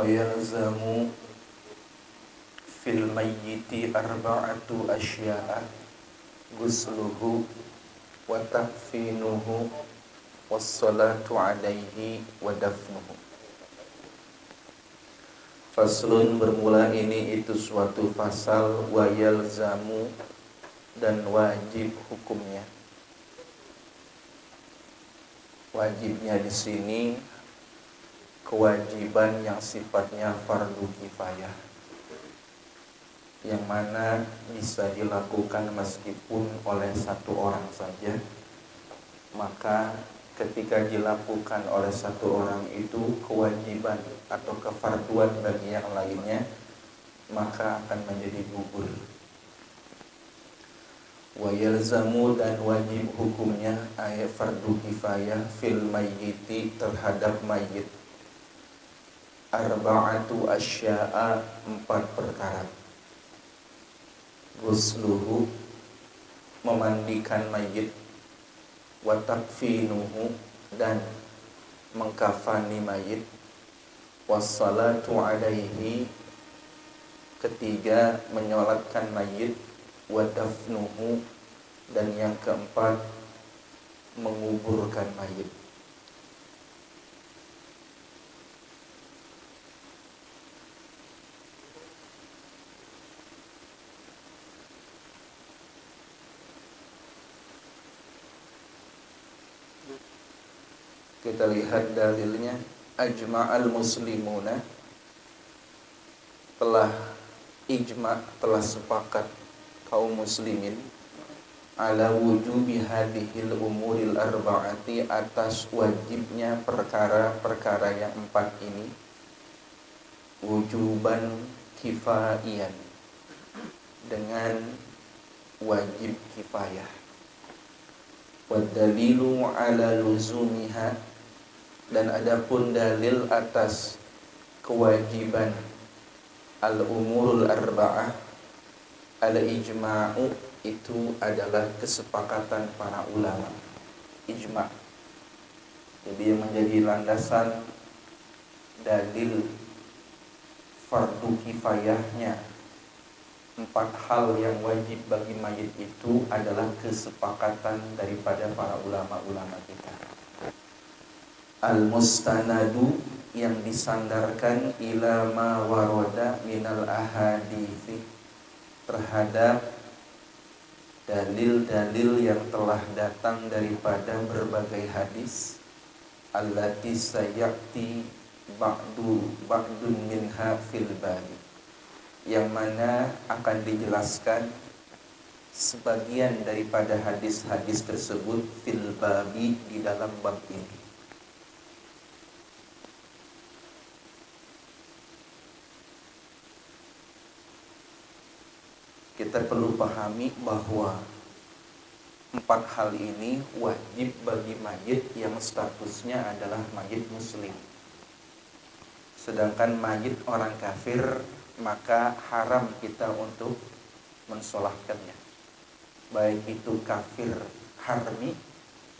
yalzamu fil mayyiti arba'atu asya'a ghusluhu wa takfinuhu wassalatu alaihi wa dafnuhu. Faslun, bermula ini itu suatu fasal, wa yalzamu dan wajib hukumnya. Wajibnya di sini kewajiban yang sifatnya fardu kifayah, yang mana bisa dilakukan meskipun oleh satu orang saja. Maka ketika dilakukan oleh satu orang itu kewajiban atau kefarduan bagi yang lainnya, maka akan menjadi gugur. Wa yalzamu dan wajib hukumnya ayat fardu kifayah fil mayyiti terhadap mayit arba'atu asya'a, 4 perkara. Ghusluhu, memandikan mayit, wa takfinuhu, dan mengkafani mayit, wassalatu alaihi, ketiga menyolatkan mayit, wa dafnuhu, dan yang keempat menguburkan mayit. Kita lihat dalilnya. Ajma'al muslimuna, telah ijma', telah sepakat kaum muslimin ala wujubi hadhil umuril arba'ati, atas wajibnya perkara-perkara yang 4 ini, wujuban kifa'iyan, dengan wajib kifayah. Wa dalilu ala luzumiha, dan adapun dalil atas kewajiban al-umurul arba'ah, al-ijma'u, itu adalah kesepakatan para ulama, ijma'. Jadi yang menjadi landasan dalil fardu kifayahnya 4 hal yang wajib bagi mayit itu adalah kesepakatan daripada para ulama-ulama kita. Al-mustanadu, yang disandarkan ila ma warada minal ahadithi, terhadap dalil-dalil yang telah datang daripada berbagai hadis, allati sayati ba'dun minha fil babi, yang mana akan dijelaskan sebagian daripada hadis-hadis tersebut fil babi, di dalam bab ini. Kita perlu pahami bahwa 4 hal ini wajib bagi mayit yang statusnya adalah mayit muslim. Sedangkan mayit orang kafir, maka haram kita untuk mensolatkannya, baik itu kafir harbi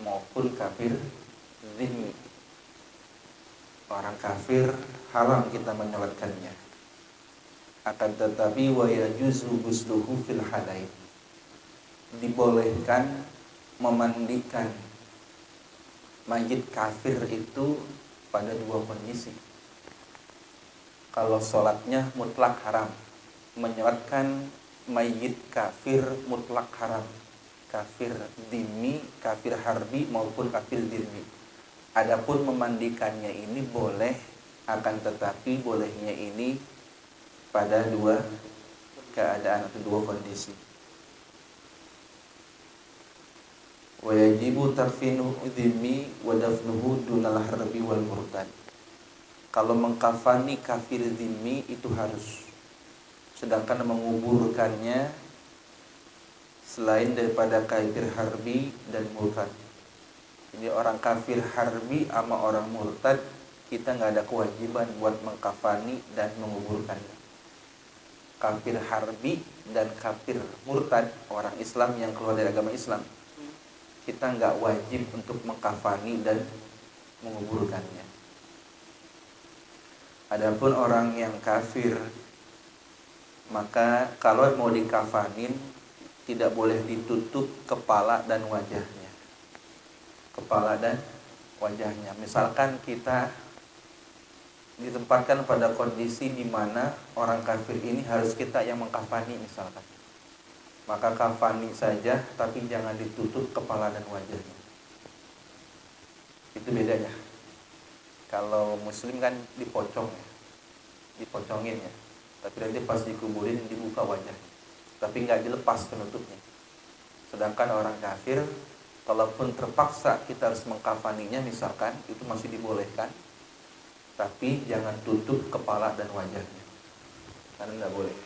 maupun kafir zimmi. Orang kafir haram kita menyolatkannya. Akan tetapi wa yajuzu ghusluhu fil hadaid, dibolehkan memandikan mayit kafir itu pada 2 kondisi. Kalau sholatnya mutlak haram, menyolatkan mayit kafir mutlak haram, kafir dhimmi, kafir harbi maupun kafir dhimmi. Adapun memandikannya ini boleh, akan tetapi bolehnya ini pada 2 keadaan atau 2 kondisi. Wa yajibu tarfinu dhimmi wa dafnuhu dunal harbi wal murtad. Kalau mengkafani kafir dhimmi itu harus, sedangkan menguburkannya selain daripada kafir harbi dan murtad. Jadi orang kafir harbi sama orang murtad, kita nggak ada kewajiban buat mengkafani dan menguburkannya. Kafir harbi dan kafir murtad, orang Islam yang keluar dari agama Islam, kita nggak wajib untuk mengkafani dan menguburkannya. Adapun orang yang kafir, maka kalau mau dikafanin tidak boleh ditutup kepala dan wajahnya. Kepala dan wajahnya. Misalkan kita ditempatkan pada kondisi di mana orang kafir ini harus kita yang mengkafani misalkan. Maka kafani saja tapi jangan ditutup kepala dan wajahnya. Itu bedanya. Kalau muslim kan dipocong ya. Dipocongin ya. Tapi nanti pas dikuburin dibuka wajahnya. Tapi nggak dilepas penutupnya. Sedangkan orang kafir, kalaupun terpaksa kita harus mengkafaninya misalkan, itu masih dibolehkan. Tapi jangan tutup kepala dan wajahnya. Karena nggak boleh.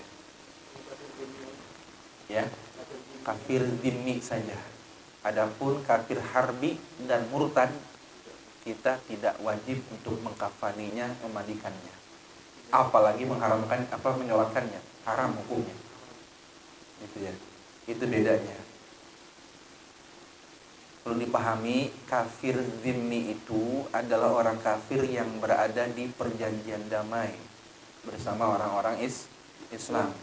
Ya, kafir dhimmi saja. Adapun kafir harbi dan murtad, kita tidak wajib untuk mengkafaninya, memandikannya. Apalagi mengharamkan menyolatkannya, haram hukumnya. Itu ya. Itu bedanya. Perlu dipahami, kafir dhimmi itu adalah orang kafir yang berada di perjanjian damai bersama orang-orang Islam.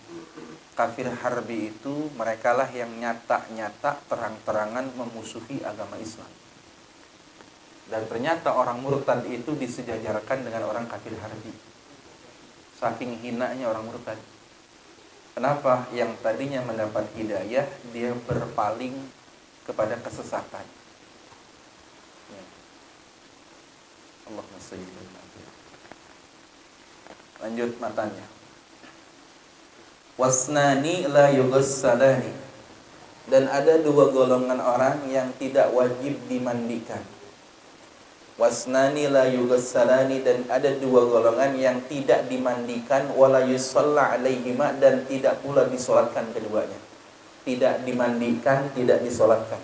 Kafir harbi itu merekalah yang nyata-nyata terang-terangan memusuhi agama Islam. Dan ternyata orang murtad itu disejajarkan dengan orang kafir harbi. Saking hinanya orang murtad. Kenapa? Yang tadinya mendapat hidayah, dia berpaling kepada kesesatan. Ya. Allahumma shalli ala Muhammad. Lanjut matanya. Wasnani la yughassalani. Dan ada dua golongan orang yang tidak wajib dimandikan. Wasnani la yughassalani, dan ada dua golongan yang tidak dimandikan, wala yusalla alaihima, dan tidak pula disolatkan keduanya. Tidak dimandikan, tidak disolatkan.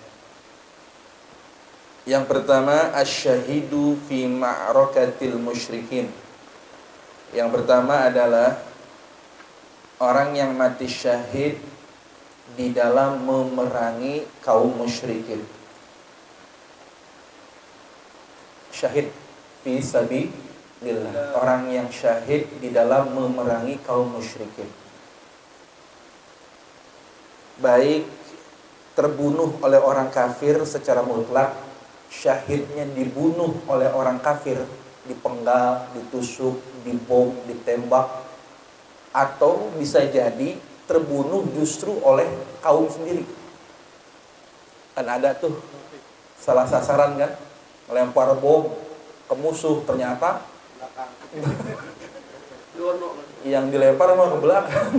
Yang pertama, asyahidu fi ma'rakatil musyrikin. Yang pertama adalah orang yang mati syahid di dalam memerangi kaum musyrikin. Syahid fi sabilillah, orang yang syahid di dalam memerangi kaum musyrikin. Baik terbunuh oleh orang kafir secara mutlak, syahidnya dibunuh oleh orang kafir, dipenggal, ditusuk, dibom, ditembak, atau bisa jadi terbunuh justru oleh kaum sendiri. Kan ada tuh salah sasaran kan, melempar bom ke musuh, ternyata yang dilempar mah ke belakang.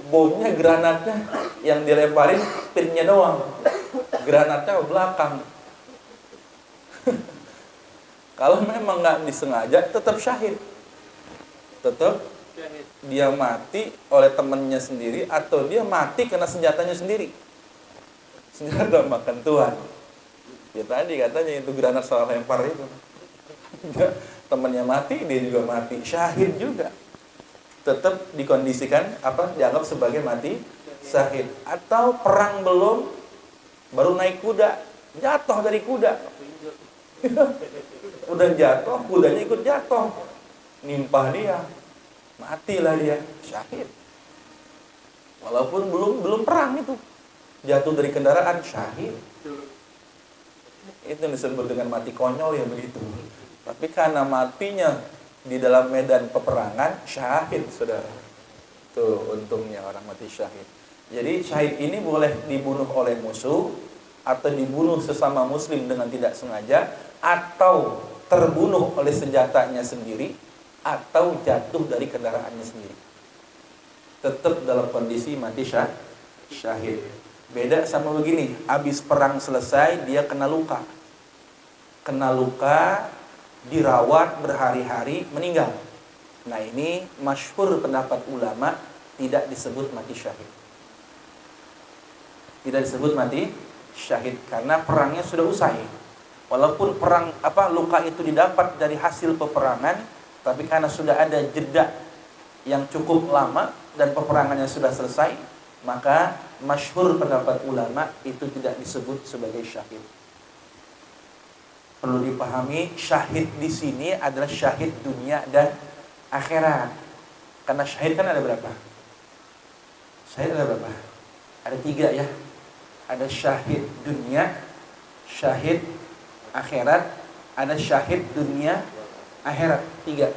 Bomnya, granatnya yang dilemparin pinnya doang, granatnya ke belakang. Kalau memang nggak disengaja, tetap syahid, tetap dia mati oleh temannya sendiri, atau dia mati karena senjatanya sendiri, senjata makan Tuhan. Ya tadi katanya itu granat salah lempar itu, temannya mati, dia juga mati, syahid juga. Tetap dikondisikan dianggap sebagai mati syahid. Atau perang belum, baru naik kuda, jatuh dari kuda. Udah jatuh, kudanya ikut jatuh, nimpah dia, matilah dia, syahid. Walaupun belum perang itu, jatuh dari kendaraan, syahid. Itu disebut dengan mati konyol ya begitu. Tapi karena matinya di dalam medan peperangan, syahid, saudara. Tuh untungnya orang mati syahid. Jadi syahid ini boleh dibunuh oleh musuh, atau dibunuh sesama muslim dengan tidak sengaja, atau terbunuh oleh senjatanya sendiri, atau jatuh dari kendaraannya sendiri. Tetap dalam kondisi mati syahid. Beda sama begini, habis perang selesai dia kena luka, dirawat berhari-hari, meninggal. Nah ini masyhur pendapat ulama, tidak disebut mati syahid. Tidak disebut mati syahid karena perangnya sudah usai. Walaupun luka itu didapat dari hasil peperangan, tapi karena sudah ada jeda yang cukup lama dan peperangannya sudah selesai, maka masyhur pendapat ulama itu tidak disebut sebagai syahid. Perlu dipahami, syahid di sini adalah syahid dunia dan akhirat. Karena syahid kan ada berapa? Syahid ada berapa? Ada 3 ya. Ada syahid dunia, syahid akhirat, ada syahid dunia, akhirat. 3.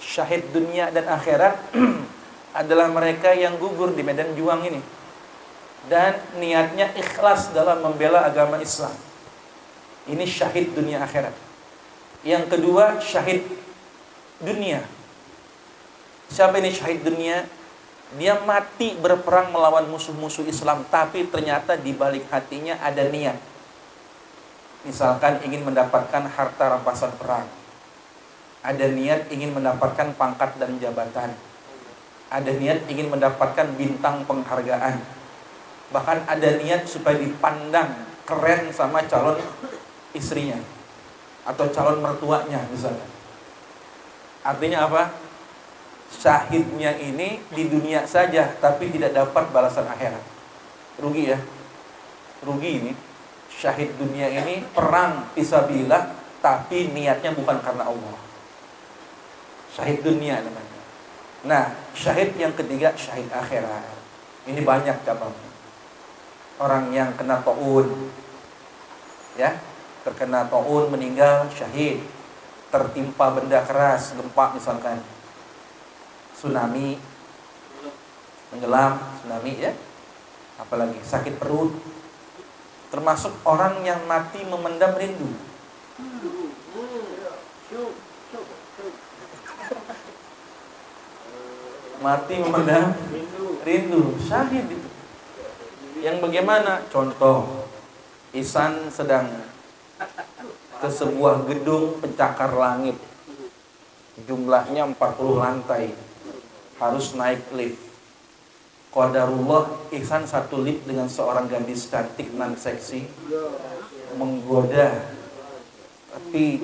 Syahid dunia dan akhirat adalah mereka yang gugur di medan juang ini dan niatnya ikhlas dalam membela agama Islam. Ini syahid dunia akhirat. Yang kedua, syahid dunia. Siapa ini syahid dunia? Dia mati berperang melawan musuh-musuh Islam, tapi ternyata di balik hatinya ada niat. Misalkan ingin mendapatkan harta rampasan perang. Ada niat ingin mendapatkan pangkat dan jabatan. Ada niat ingin mendapatkan bintang penghargaan. Bahkan ada niat supaya dipandang keren sama calon istrinya atau calon mertuanya misalnya. Artinya apa? Syahidnya ini di dunia saja tapi tidak dapat balasan akhirat. Rugi ya. Rugi ini. Syahid dunia ini perang fisabilillah tapi niatnya bukan karena Allah. Syahid dunia namanya. Nah, syahid yang ketiga syahid akhirat. Ini banyak cabangnya. Orang yang kena taun, ya, terkena taun meninggal syahid. Tertimpa benda keras, gempa misalkan, tsunami, tenggelam, tsunami ya. Apalagi sakit perut. Termasuk orang yang mati memendam rindu. Mati memendam rindu, syahid itu. Yang bagaimana? Contoh, Ihsan sedang ke sebuah gedung pencakar langit. Jumlahnya 40 lantai. Harus naik lift. Qadarullah, Ihsan satu lift dengan seorang gadis cantik nan seksi, menggoda. Tapi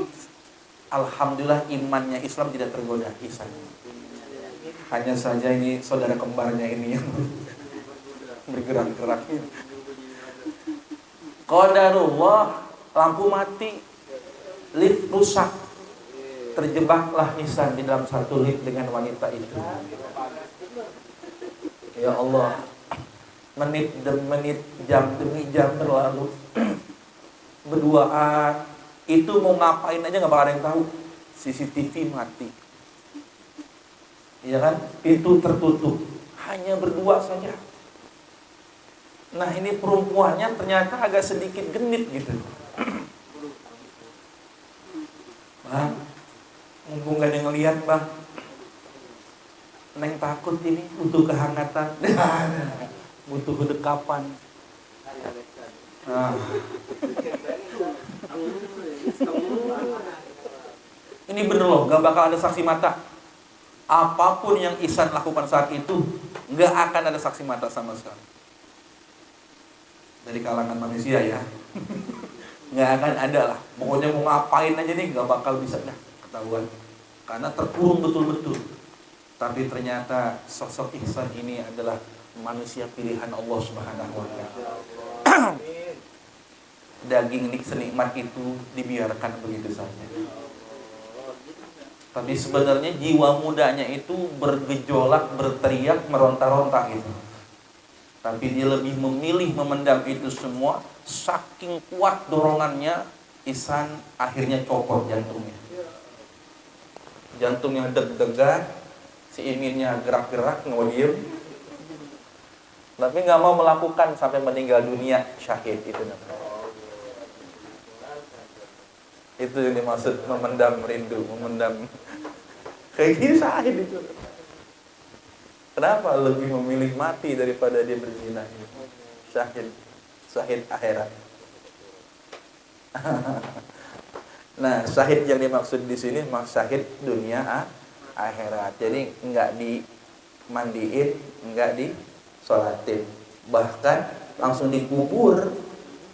alhamdulillah imannya Islam tidak tergoda Ihsan. Hanya saja ini saudara kembarnya ini yang bergerak-gerak. Qadarullah, lampu mati, lift rusak. Terjebaklah Ihsan di dalam satu lift dengan wanita itu. Ya Allah, menit demi menit, jam demi jam berlalu. Berduaan, itu mau ngapain aja gak bakal ada yang tahu. CCTV mati, ya kan? Pintu tertutup, hanya berdua saja. Nah ini perempuannya ternyata agak sedikit genit gitu. Bang, mumpung gak ada yang ngeliat bang, Neng takut ini butuh kehangatan, butuh kedekapan. Nah. Ini bener loh, gak bakal ada saksi mata. Apapun yang Ihsan lakukan saat itu, gak akan ada saksi mata sama sekali. Dari kalangan manusia ya, gak akan ada lah. Pokoknya mau ngapain aja nih, gak bakal bisa dah ketahuan. Karena terkurung betul-betul. Tapi ternyata sosok Ihsan ini adalah manusia pilihan Allah Subhanahu wa Ta'ala. Daging senikmat itu dibiarkan begitu saja. Tapi sebenarnya jiwa mudanya itu bergejolak, berteriak, meronta-ronta gitu. Tapi dia lebih memilih memendam itu semua. Saking kuat dorongannya, Ihsan akhirnya copot jantungnya. Jantungnya deg-degan, si iminnya gerak-gerak, nggak diem. Tapi nggak mau melakukan sampai meninggal dunia, syahid itu namanya. Itu yang dimaksud memendam rindu, memendam. Kayak gini syahid itu. Kenapa lebih memilih mati daripada dia berzina? Syahid, syahid akhirat. Nah, syahid yang dimaksud di sini syahid dunia akhirat. Jadi enggak dimandiin, enggak disolatin, bahkan langsung dikubur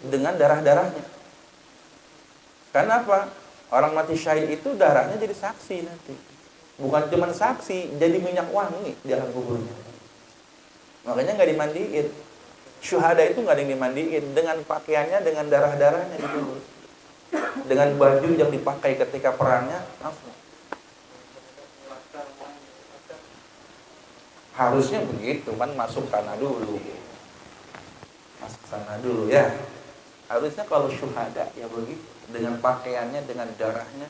dengan darah-darahnya. Karena apa? Orang mati syahid itu darahnya jadi saksi nanti. Bukan cuma saksi, jadi minyak wangi di dalam kuburnya. Makanya nggak dimandiin. Syuhada itu nggak ada yang dimandiin, dengan pakaiannya, dengan darah-darahnya dikubur. Dengan baju yang dipakai ketika perangnya, langsung. Harusnya begitu kan, masuk sana dulu. Masuk sana dulu ya. Harusnya kalau syuhada ya begitu, dengan pakaiannya, dengan darahnya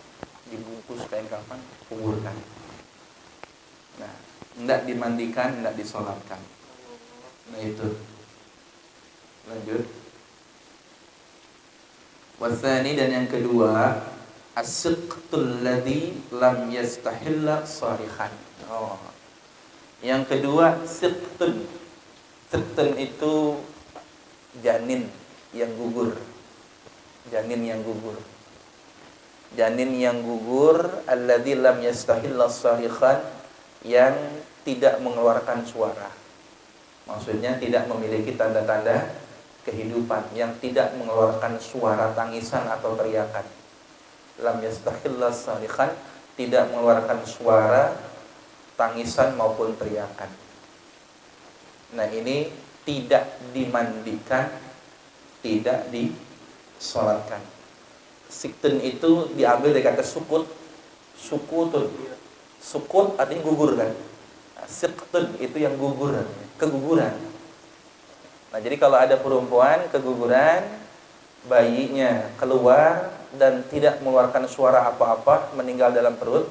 dibungkus kain kafan, kuburkan. Nah, enggak dimandikan, enggak disolatkan. Nah itu. Lanjut. Wasani, dan yang kedua, as-siqtul ladzi lam yastahilla sarihan. Oh. Yang kedua, siqtun. Siqtun itu janin yang gugur. Janin yang gugur. Janin yang gugur alladzi lam yastahilla sarihan, yang tidak mengeluarkan suara. Maksudnya tidak memiliki tanda-tanda kehidupan, yang tidak mengeluarkan suara tangisan atau teriakan. Lam yastahilla sarihan, tidak mengeluarkan suara tangisan maupun teriakan. Nah, ini tidak dimandikan, tidak disolatkan. Siktun itu diambil dari kata sukut, sukutun. Sukut artinya gugur kan. Siktun itu yang gugur, keguguran. Nah, jadi kalau ada perempuan keguguran, bayinya keluar dan tidak mengeluarkan suara apa-apa, meninggal dalam perut,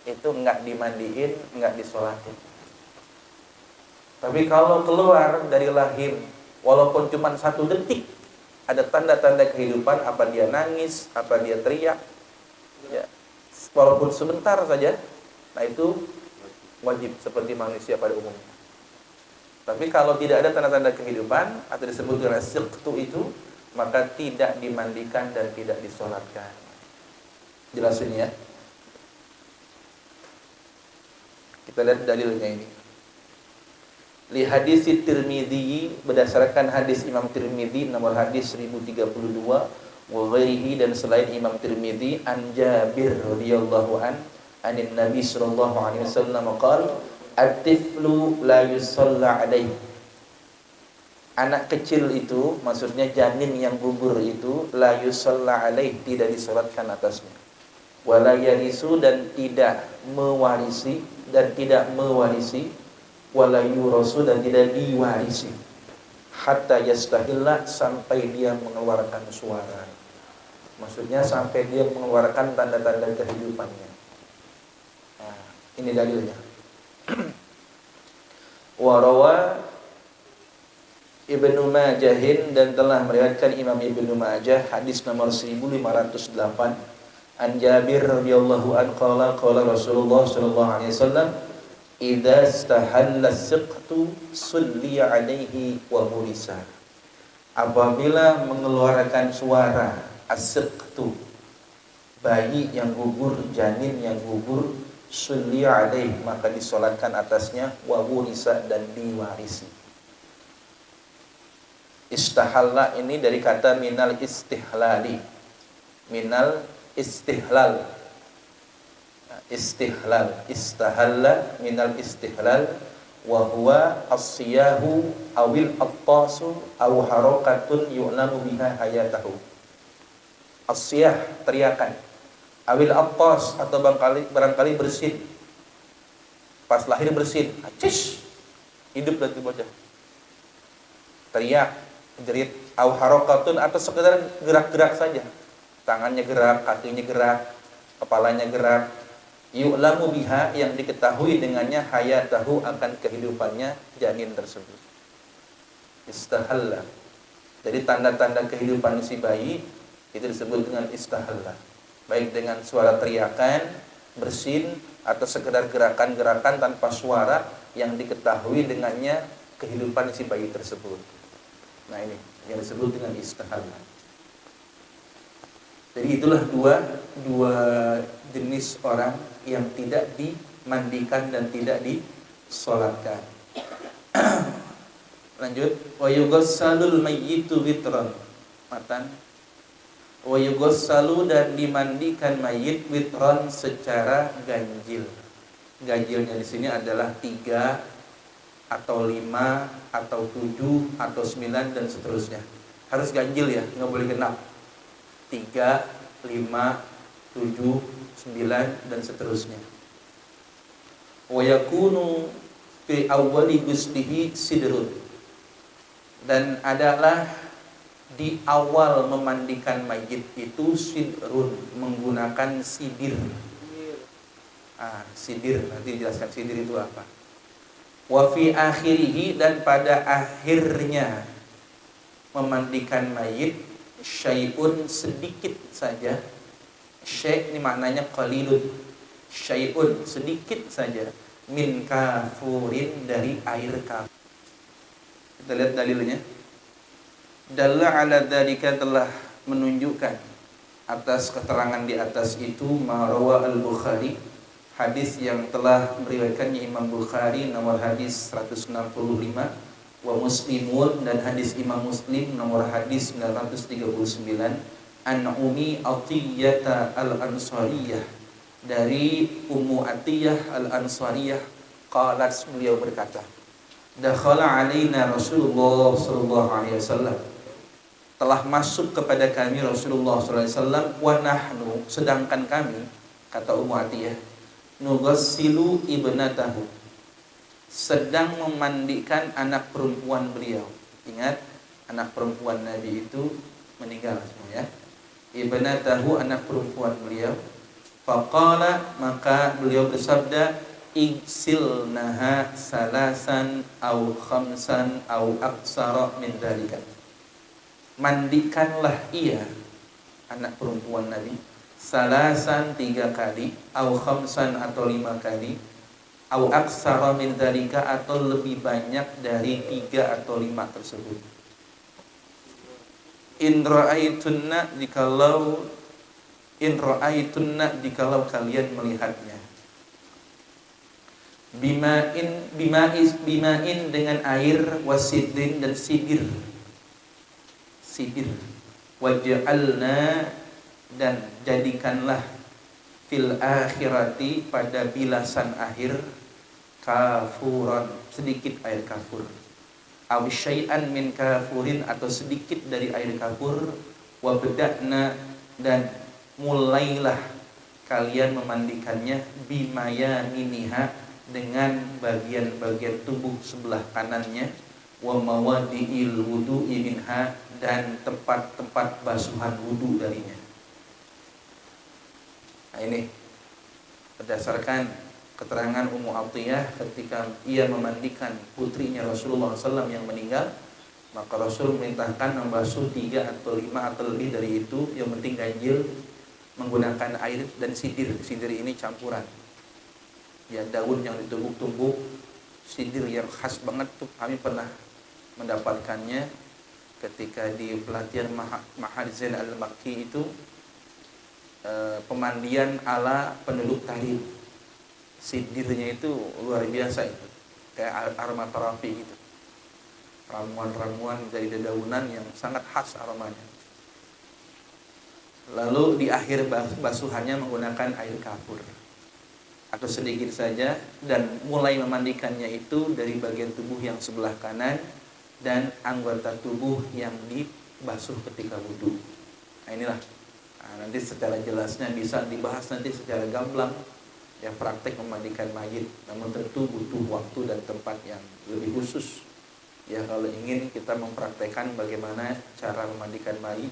itu enggak dimandiin, enggak disolatin. Tapi kalau keluar dari rahim, walaupun cuma 1 detik, ada tanda-tanda kehidupan, apa dia nangis, apa dia teriak, ya, walaupun sebentar saja, nah itu wajib seperti manusia pada umumnya. Tapi kalau tidak ada tanda-tanda kehidupan atau disebut dengan siqtu itu, maka tidak dimandikan dan tidak disolatkan. Jelas ini ya. Kita lihat dalilnya ini. Li hadis Tirmidzi, berdasarkan hadis Imam Tirmidzi nomor hadis 1032, wa ghairihi, dan selain Imam Tirmidzi, an Jabir radhiyallahu anin Nabi sallallahu alaihi wasallam qala at-tiflu la yusalla alaihi. Anak kecil itu, maksudnya janin yang gugur itu, la yusalla alaihi, tidak disolatkan atasnya. Wala yarisu, dan tidak mewarisi, wala yurasu, dan tidak diwarisi, hatta yastahilla, sampai dia mengeluarkan suara. Maksudnya sampai dia mengeluarkan tanda-tanda kehidupannya. Nah, ini dalilnya. Warawa Ibnu Majahin, dan telah meriwayatkan Imam Ibnu Majah hadis nomor 1508, an Jabir radhiyallahu anhu qala Rasulullah sallallahu alaihi wasallam idza istahalla siqtu sulli alaihi wa murisa. Apabila mengeluarkan suara as-siqtu, bayi yang gugur, janin yang gugur, sulli alaihi, maka disolatkan atasnya, wa murisa, dan diwarisi. Istahalla ini dari kata minal istihlali, minal istihlal, istihlal, istahalla minal istihlal, wa huwa as-siyahu awil attasu aw harakatun yu'lamu biha hayatahu. As-siyah, teriakan, awil attas, atau barangkali bersin, pas lahir bersin, acis, hidup lagi bocah, teriak, jerit, aw harakatun, atau sekedar gerak-gerak saja, tangannya gerak, kakinya gerak, kepalanya gerak, yu'lamu biha, yang diketahui dengannya, hayatahu, akan kehidupannya janin tersebut. Istahalla, jadi tanda-tanda kehidupan si bayi itu disebut dengan istahalla, baik dengan suara teriakan, bersin, atau sekedar gerakan-gerakan tanpa suara yang diketahui dengannya kehidupan si bayi tersebut. Nah, ini yang disebut dengan istihalla. Jadi itulah dua jenis orang yang tidak dimandikan dan tidak disolatkan. Lanjut, wa yughassalul mayyitu witran. Matan. Wa yughassalu, dan dimandikan mayit witran secara ganjil. Ganjilnya di sini adalah 3 atau 5 atau 7 atau 9 dan seterusnya. Harus ganjil ya, nggak boleh genap. 3, 5, 7, 9 dan seterusnya. Wa yakunu fi awwali ghuslihi sidrun, dan adalah di awal memandikan mayit itu sidrun, menggunakan sidir. Sidir, nanti dijelaskan sidir itu apa. Wa fi akhirihi, dan pada akhirnya memandikan mayit, syai'un, sedikit saja. Syai' ini maknanya qalilun. Syai'un, sedikit saja, min kafurin, dari air kafur. Kita lihat dalilnya. Dalla ala dzalika, telah menunjukkan atas keterangan di atas itu, marawa al-Bukhari, hadis yang telah meriwayatkannya Imam Bukhari nomor hadis 165, wa Muslimun, dan hadis Imam Muslim nomor hadis 939, an Ummi Athiyyah al-Ansariyah, dari Ummu Athiyyah al-Ansariyah, qalat, beliau berkata, dakhala alaina Rasulullah sallallahu alaihi wasallam, telah masuk kepada kami Rasulullah sallallahu alaihi wasallam, wa nahnu, sedangkan kami, kata Ummu Athiyyah, nughassilu ibnatahu, sedang memandikan anak perempuan beliau. Ingat, anak perempuan Nabi itu meninggal semua ya. Ibnatahu, anak perempuan beliau. Faqala, maka beliau bersabda, igsilnaha salasan au khamsan au aksara min dzalika, mandikanlah ia, anak perempuan Nabi, salasan, 3 kali, au khamsan, atau 5 kali, au aksara min dzalika, atau lebih banyak dari 3 atau 5 tersebut. In ra'aitunna, jikalau kalian melihatnya, bima'in, dengan air, wasidin, dan sidir, waj'alna, dan jadikanlah, fil akhirati, pada bilasan akhir, kafuran, sedikit air kafur, aw syai'an min kafurin, atau sedikit dari air kafur, wa bedakna, dan mulailah kalian memandikannya, bimayaminiha, dengan bagian-bagian tubuh sebelah kanannya, wa mawadi'il wudu'i minha, dan tempat-tempat basuhan wudu darinya. Nah, ini berdasarkan keterangan Ummu Athiyyah ketika ia memandikan putrinya Rasulullah SAW yang meninggal, maka Rasul memerintahkan membasuh 3 atau 5 atau lebih dari itu, yang penting ganjil, menggunakan air dan sidir. Sidir ini campuran ya, daun yang ditumbuk-tumbuk, sidir yang khas banget tuh, kami pernah mendapatkannya ketika di pelatihan Ma'had Zain al-Makki itu, pemandian ala penduduk Tarim. Sidirnya itu luar biasa, itu kayak aromaterapi gitu, ramuan-ramuan dari dedaunan yang sangat khas aromanya. Lalu di akhir basuhannya menggunakan air kafur atau sedikit saja, dan mulai memandikannya itu dari bagian tubuh yang sebelah kanan dan anggota tubuh yang dibasuh ketika wudhu. Nah, inilah nanti secara jelasnya bisa dibahas nanti secara gamblang ya, praktek memandikan mayit, namun tentu butuh waktu dan tempat yang lebih khusus ya, kalau ingin kita mempraktekkan bagaimana cara memandikan mayit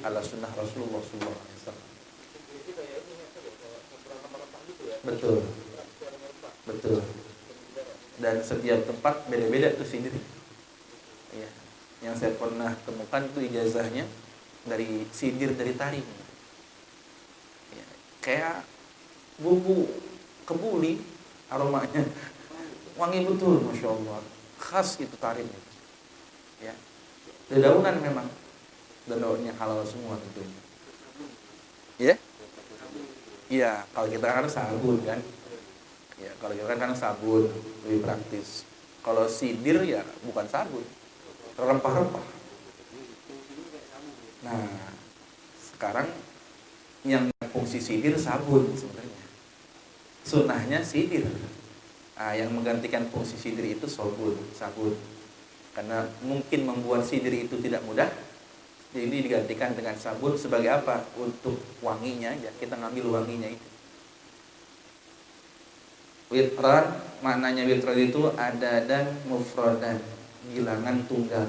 ala sunnah Rasulullah SAW. Betul. Dan setiap tempat beda-beda tuh sendiri. Ya. Yang saya pernah temukan tuh ijazahnya dari sidir dari Tarim. Ya. Kayak bumbu kebuli aromanya, wangi betul, masya Allah, khas itu Tarim itu. Ya. Dedaunan memang, daunnya halal semua tentunya. Ya? Iya, kalau kita kan sabun kan. Ya, kalau kita kan sabun lebih praktis. Kalau sidir ya bukan sabun, rempah-rempah. Nah, sekarang yang fungsi sidir sabun sebenarnya. Sunnahnya sidir. Nah, yang menggantikan fungsi sidir itu sabun. Karena mungkin membuat sidir itu tidak mudah, jadi digantikan dengan sabun. Sebagai apa? Untuk wanginya aja, kita ngambil wanginya itu. Witran, maknanya witran itu adadan mufradan, bilangan tunggal.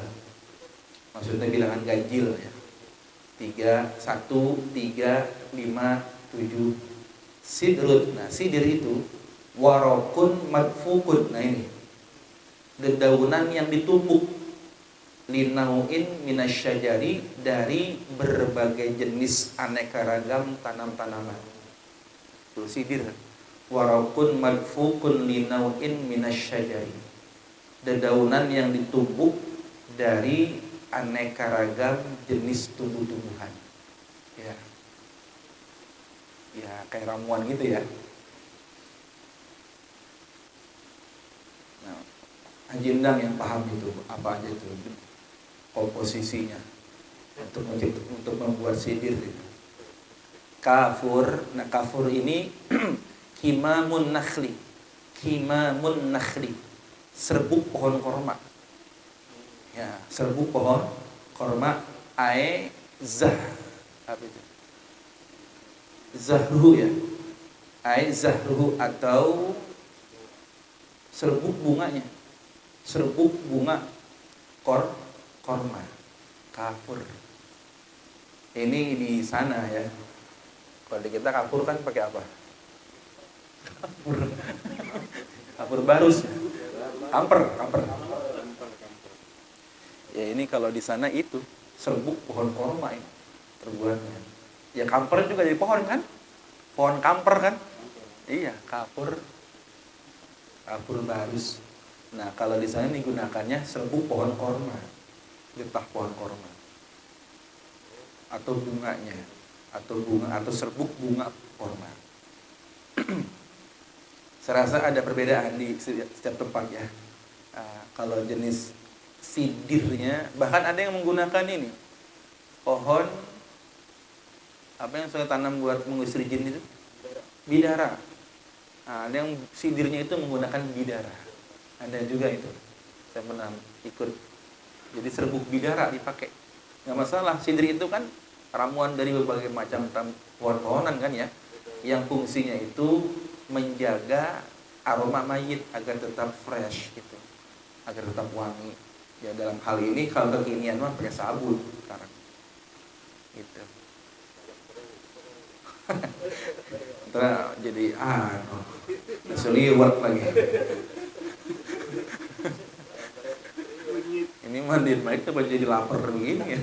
Maksudnya bilangan ganjil ya. 3, 1, 3, 5, 7. Sidrut. Nah, sidir itu warokun madfukun. Nah ini, dedaunan yang ditumbuk. Linauin minasyajari, dari berbagai jenis aneka ragam tanam-tanaman. Itu sidir. Warokun madfukun linauin minasyajari, dedaunan yang ditumbuk dari aneka ragam jenis tumbuh-tumbuhan. Ya. Ya, kayak ramuan gitu ya. Nah, Haji Endang yang paham itu apa aja itu komposisinya untuk membuat sidir itu. Kafur. Nah, kafur ini kimamun nakhli. Kimamun nakhli, serbuk pohon korma. Ya, serbuk pohon korma. Ae zah, apa itu? Zahruhu ya. Ae zahruhu, atau serbuk bunganya. Serbuk bunga korma. Kafur. Ini di sana ya. Kalau di kita kafur kan pakai apa? Kafur. Kafur barus. Kamper. Ya, ini kalau di sana itu serbuk pohon korma ini terbuatnya. Ya, kamper juga dari pohon kan? Pohon kamper kan? Iya, kafur barus. Nah, kalau di sana digunakannya serbuk pohon korma, getah pohon korma, atau bunganya, atau serbuk bunga korma. Saya rasa ada perbedaan di setiap tempat ya. Kalau jenis sidirnya, bahkan ada yang menggunakan ini pohon apa yang saya tanam buat mengusir jin itu, bidara. Nah, ada yang sidirnya itu menggunakan bidara, ada juga itu. Saya pernah ikut. Jadi serbuk bidara dipakai, nggak masalah. Sidir itu kan ramuan dari berbagai macam pohon-pohonan kan ya, yang fungsinya itu menjaga aroma mayit agar tetap fresh gitu, agar tetap wangi. Ya, dalam hal ini kalau kekinian mah pakai sabun sekarang gitu. Ntar jadi seliwat lagi. Ini mandiin mayit tuh jadi lapar begini ya.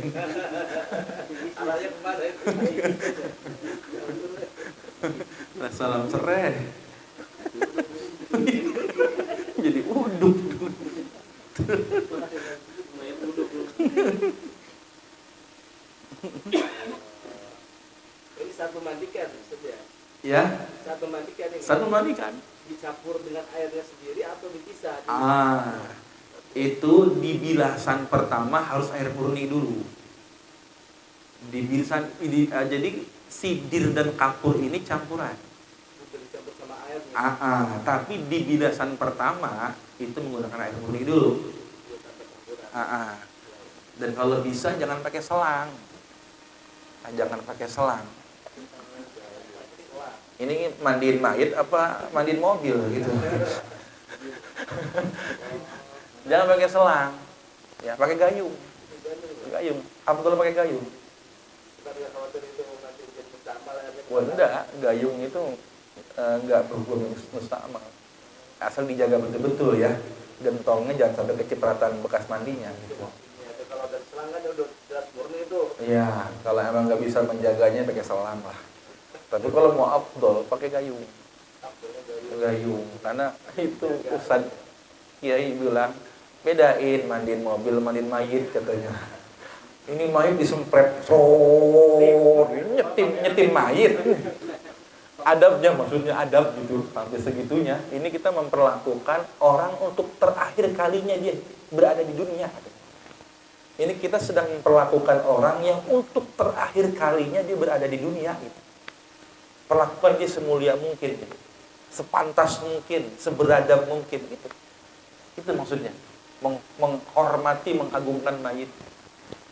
Nah, salam serai. Jadi uduk. Ini saat memandikan, ya? Ya. Saat memandikan. Dicampur dengan airnya sendiri atau dipisah? Itu di bilasan pertama harus air murni dulu. Jadi sidir dan kapur ini campuran. Dicampur sama air. Tapi di bilasan pertama itu menggunakan air murni dulu. Dan kalau bisa jangan pakai selang. Jangan pakai selang. Ini mandiin mayit apa mandiin mobil gitu. Jangan pakai selang. Ya, pakai gayung. Abdul pakai gayung. Wah, enggak, gayung itu enggak berhubung mustamal. Asal dijaga betul-betul ya. Gentongnya jangan sampai kecipratan bekas mandinya gitu. Kalau ada selang kan udah jelas murni itu. Iya, kalau emang nggak bisa menjaganya pakai selang lah. Tapi kalau mau afdol pakai gayung. Karena itu Ustaz Kiai bilang bedain mandiin mobil, mandiin mayit katanya. Ini mayit disempret, nyetim mayit. Adabnya, maksudnya adab gitu, sampai segitunya. Ini kita memperlakukan orang untuk terakhir kalinya dia berada di dunia. Ini kita sedang memperlakukan orang yang untuk terakhir kalinya dia berada di dunia gitu. Perlakukan dia semulia mungkin gitu. Sepantas mungkin, seberadab mungkin gitu. Itu maksudnya. Menghormati, mengagungkan mayit.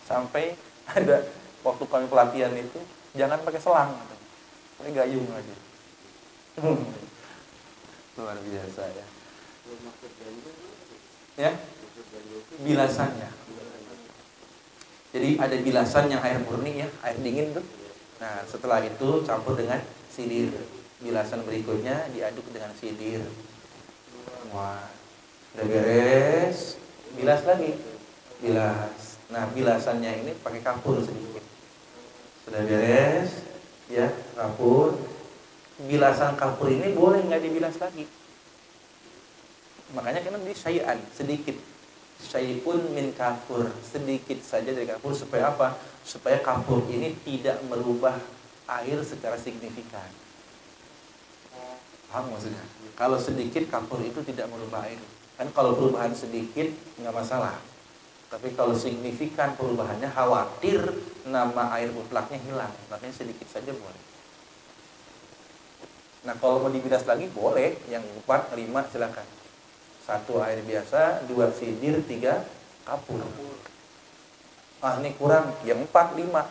Sampai ada waktu kami pelatihan itu jangan pakai selang gitu. Pakai gayung aja. Luar biasa ya. Maksud ganjil Ya, maksud ganjil itu bilasannya. Jadi ada bilasan yang air murni ya, air dingin tuh. Nah, setelah itu campur dengan sidir. Bilasan berikutnya diaduk dengan sidir. Wah, udah beres, bilas lagi. Bilas. Nah, bilasannya ini pakai kapur sedikit. Sudah beres, ya, kapur. Bilasan kapur ini boleh nggak dibilas lagi. Makanya kan di syai'an sedikit. Syai'un min kafur, sedikit saja dari kapur supaya apa? Supaya kapur ini tidak merubah air secara signifikan. Paham maksudnya? Kalau sedikit kapur itu tidak merubah air. Kan kalau perubahan sedikit nggak masalah. Tapi kalau signifikan perubahannya khawatir nama air mutlaknya hilang. Makanya sedikit saja boleh. Nah, kalau mau dibilas lagi boleh, yang 4, 5 silakan. 1 air biasa, 2 sidir, 3 kapur. Ah, ini kurang, yang 4, 5.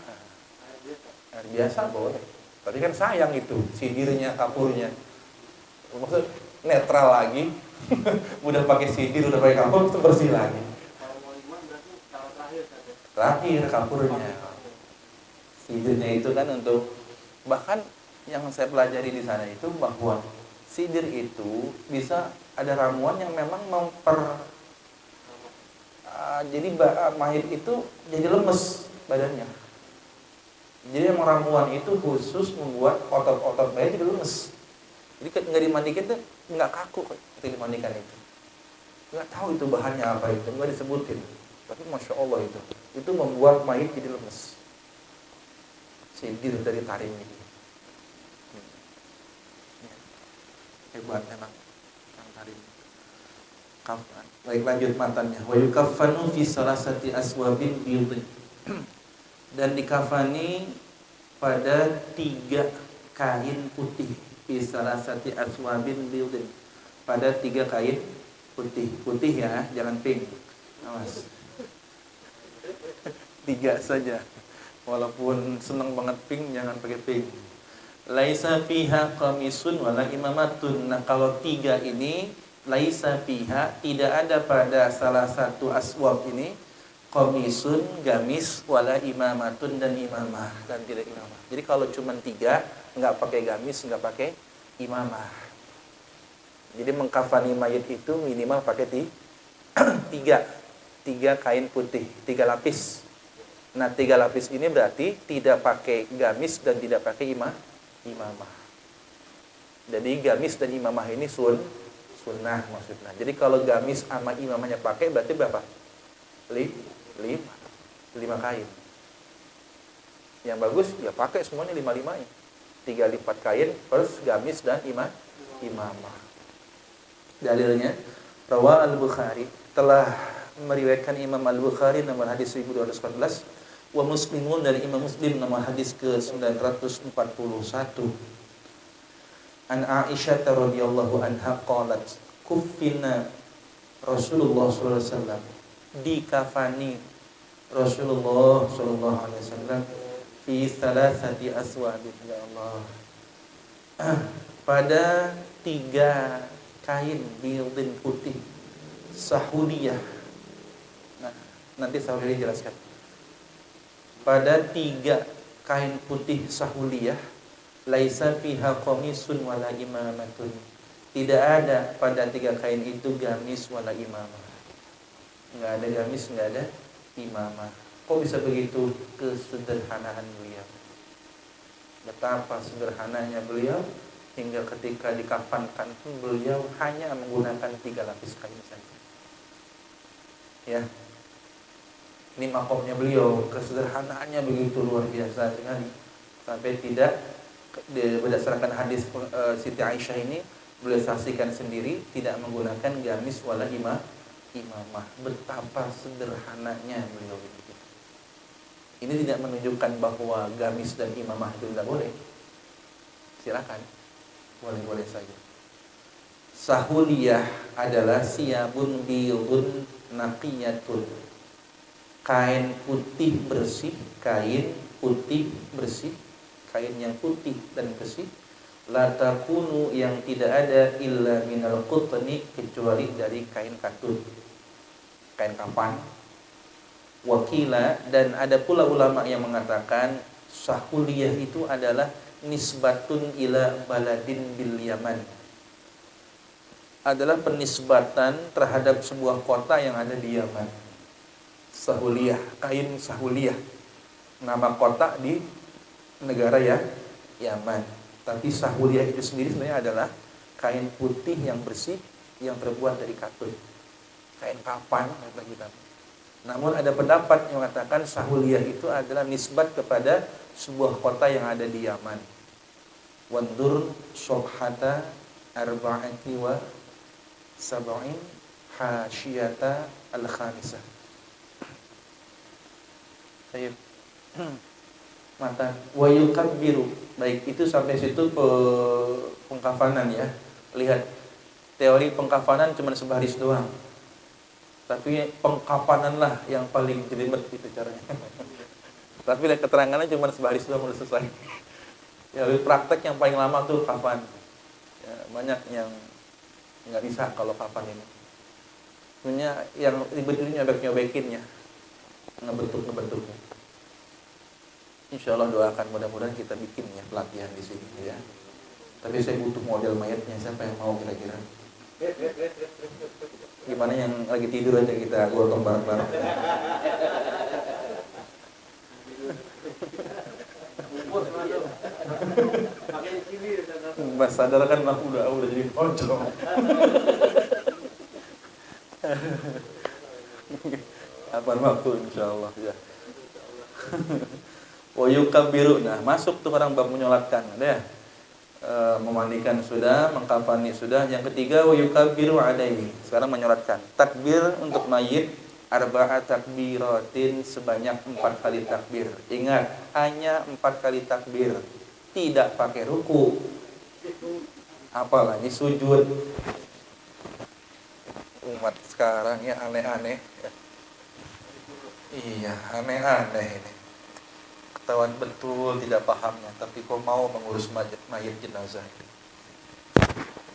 Air biasa boleh. Tapi kan sayang itu, sidirnya, kapurnya. Maksud netral lagi. Udah pakai sidir, udah pakai kapur, itu bersih lagi. kalau mau 5 berarti kalau terakhir saja. Terakhir kapurnya. Sidirnya itu kan untuk, bahkan yang saya pelajari di sana itu bahwa sidir itu bisa ada ramuan yang memang jadi mayit itu jadi lemes badannya. Jadi yang ramuan itu khusus membuat otot-otot mayit jadi lemes. Jadi nggak dimandikan tuh nggak kaku ketika dimandikan itu. Nggak tahu itu bahannya apa itu, nggak disebutin. Tapi masya Allah itu membuat mayit jadi lemes. Sidir dari taring ini. Hebat memang yang taring. Kafan. Baik, lanjut matanya. Wa yukaffanu fi salasati aswabin biyudin. Dan dikafani pada 3 kain putih. Fi salasati aswabin biyudin. Pada 3 kain putih. Putih ya, jangan pink. Awas. 3 saja. Walaupun senang banget pink, jangan pakai pink. Laisa fiha qamisun wala imamatun. Nah, kalau 3 ini laisa fiha, tidak ada pada salah satu aswab ini qamisun, gamis, wala imamatun, dan imamah, dan tidak imamah. Jadi kalau cuma 3, nggak pakai gamis, nggak pakai imamah. Jadi mengkafani mayit itu minimal pakai 3 kain putih, 3 lapis. Nah, 3 lapis ini berarti tidak pakai gamis dan tidak pakai imamah. Jadi gamis dan imamah ini sunnah maksudnya. Jadi kalau gamis sama imamahnya pakai berarti berapa? 5 kain. Yang bagus ya pakai semuanya 5-5-nya. 3 lipat kain plus gamis dan imamah. Dalilnya Rawa al-Bukhari, telah meriwayatkan Imam al-Bukhari nomor hadis 1214, wa Muslimun, dari Imam Muslim nomor hadis ke-941. An Aisyah radhiyallahu anha qalat kuffina Rasulullah sallallahu alaihi wasallam, dikafani Rasulullah sallallahu alaihi wasallam fi thalathati aswabin, ya Allah, pada 3 kain bildin putih sahuliyah. Nah, nanti saya boleh jelaskan. Pada 3 kain putih sahuliyah, laisa fiha qamisun wala imamatun. Tidak ada pada 3 kain itu gamis wala imamah. Enggak ada gamis, enggak ada imamah. Kok bisa begitu? Kesederhanaan beliau. Betapa sederhananya beliau hingga ketika dikafankan pun beliau hanya menggunakan 3 lapis kain saja. Ya. Ini makomnya beliau, kesederhanaannya begitu luar biasa sekali. Sampai tidak berdasarkan hadis Siti Aisyah ini, beliau saksikan sendiri tidak menggunakan gamis wala imamah. Betapa sederhananya beliau begitu. Ini tidak menunjukkan bahwa gamis dan imamah itu tidak boleh. Silakan, boleh-boleh saja. Sahuliyah adalah siyabun biyudun naqiyatun, kain putih bersih, kain putih bersih, kain yang putih dan bersih. la takunu yang tidak ada illa minal qutni kecuali dari kain katun, kain kapan. Wakila, dan ada pula ulama yang mengatakan sahuliyah itu adalah nisbatun ila baladin bil Yaman, adalah penisbatan terhadap sebuah kota yang ada di Yaman. Sahuliyah, kain sahuliyah, nama kota di negara ya Yaman. Tapi sahuliyah itu sendiri sebenarnya adalah kain putih yang bersih yang terbuat dari katun, kain kapan kata kita. Namun ada pendapat yang mengatakan sahuliyah itu adalah nisbat kepada sebuah kota yang ada di Yaman. Wandur sobhata arba'ati wa sab'in hasyiyata al-khamisah. Baik. Mata wa yukabbiru. Baik, itu sampai situ pengkafanan ya. Lihat, teori pengkafanan cuma sebaris doang. Tapi pengkafanan lah yang paling jelimet itu caranya. Tapi lihat keterangannya cuma sebaris doang udah selesai. Ya, praktek yang paling lama tuh kafan. Ya, banyak yang nggak bisa kalau kafan ini. Sebenarnya yang ribet ini nyobek-nyobekin ya, ngebentuknya. Insya Allah doakan mudah-mudahan kita bikin ya pelatihan di sini ya. Tapi saya butuh model mayatnya, siapa yang mau kira-kira? Gimana yang lagi tidur aja kita gotong bareng-bareng. Mas sadar kan aku udah jadi pocong. Apa waktu insyaallah ya. Wa yukabbiru. Nah, masuk tuh orang bab menyolatkan. Ada ya? Memandikan sudah, mengkafani sudah. Yang ketiga wa yukabbiru alaihi. Sekarang menyolatkan. Takbir untuk mayit arba'at takbiratin, sebanyak 4 kali takbir. Ingat, hanya 4 kali takbir. Tidak pakai ruku. Apalagi sujud. Umat sekarang ya aneh-aneh. Iya, aneh-aneh ini. Ketahuan betul tidak pahamnya, tapi kok mau mengurus mayat jenazah.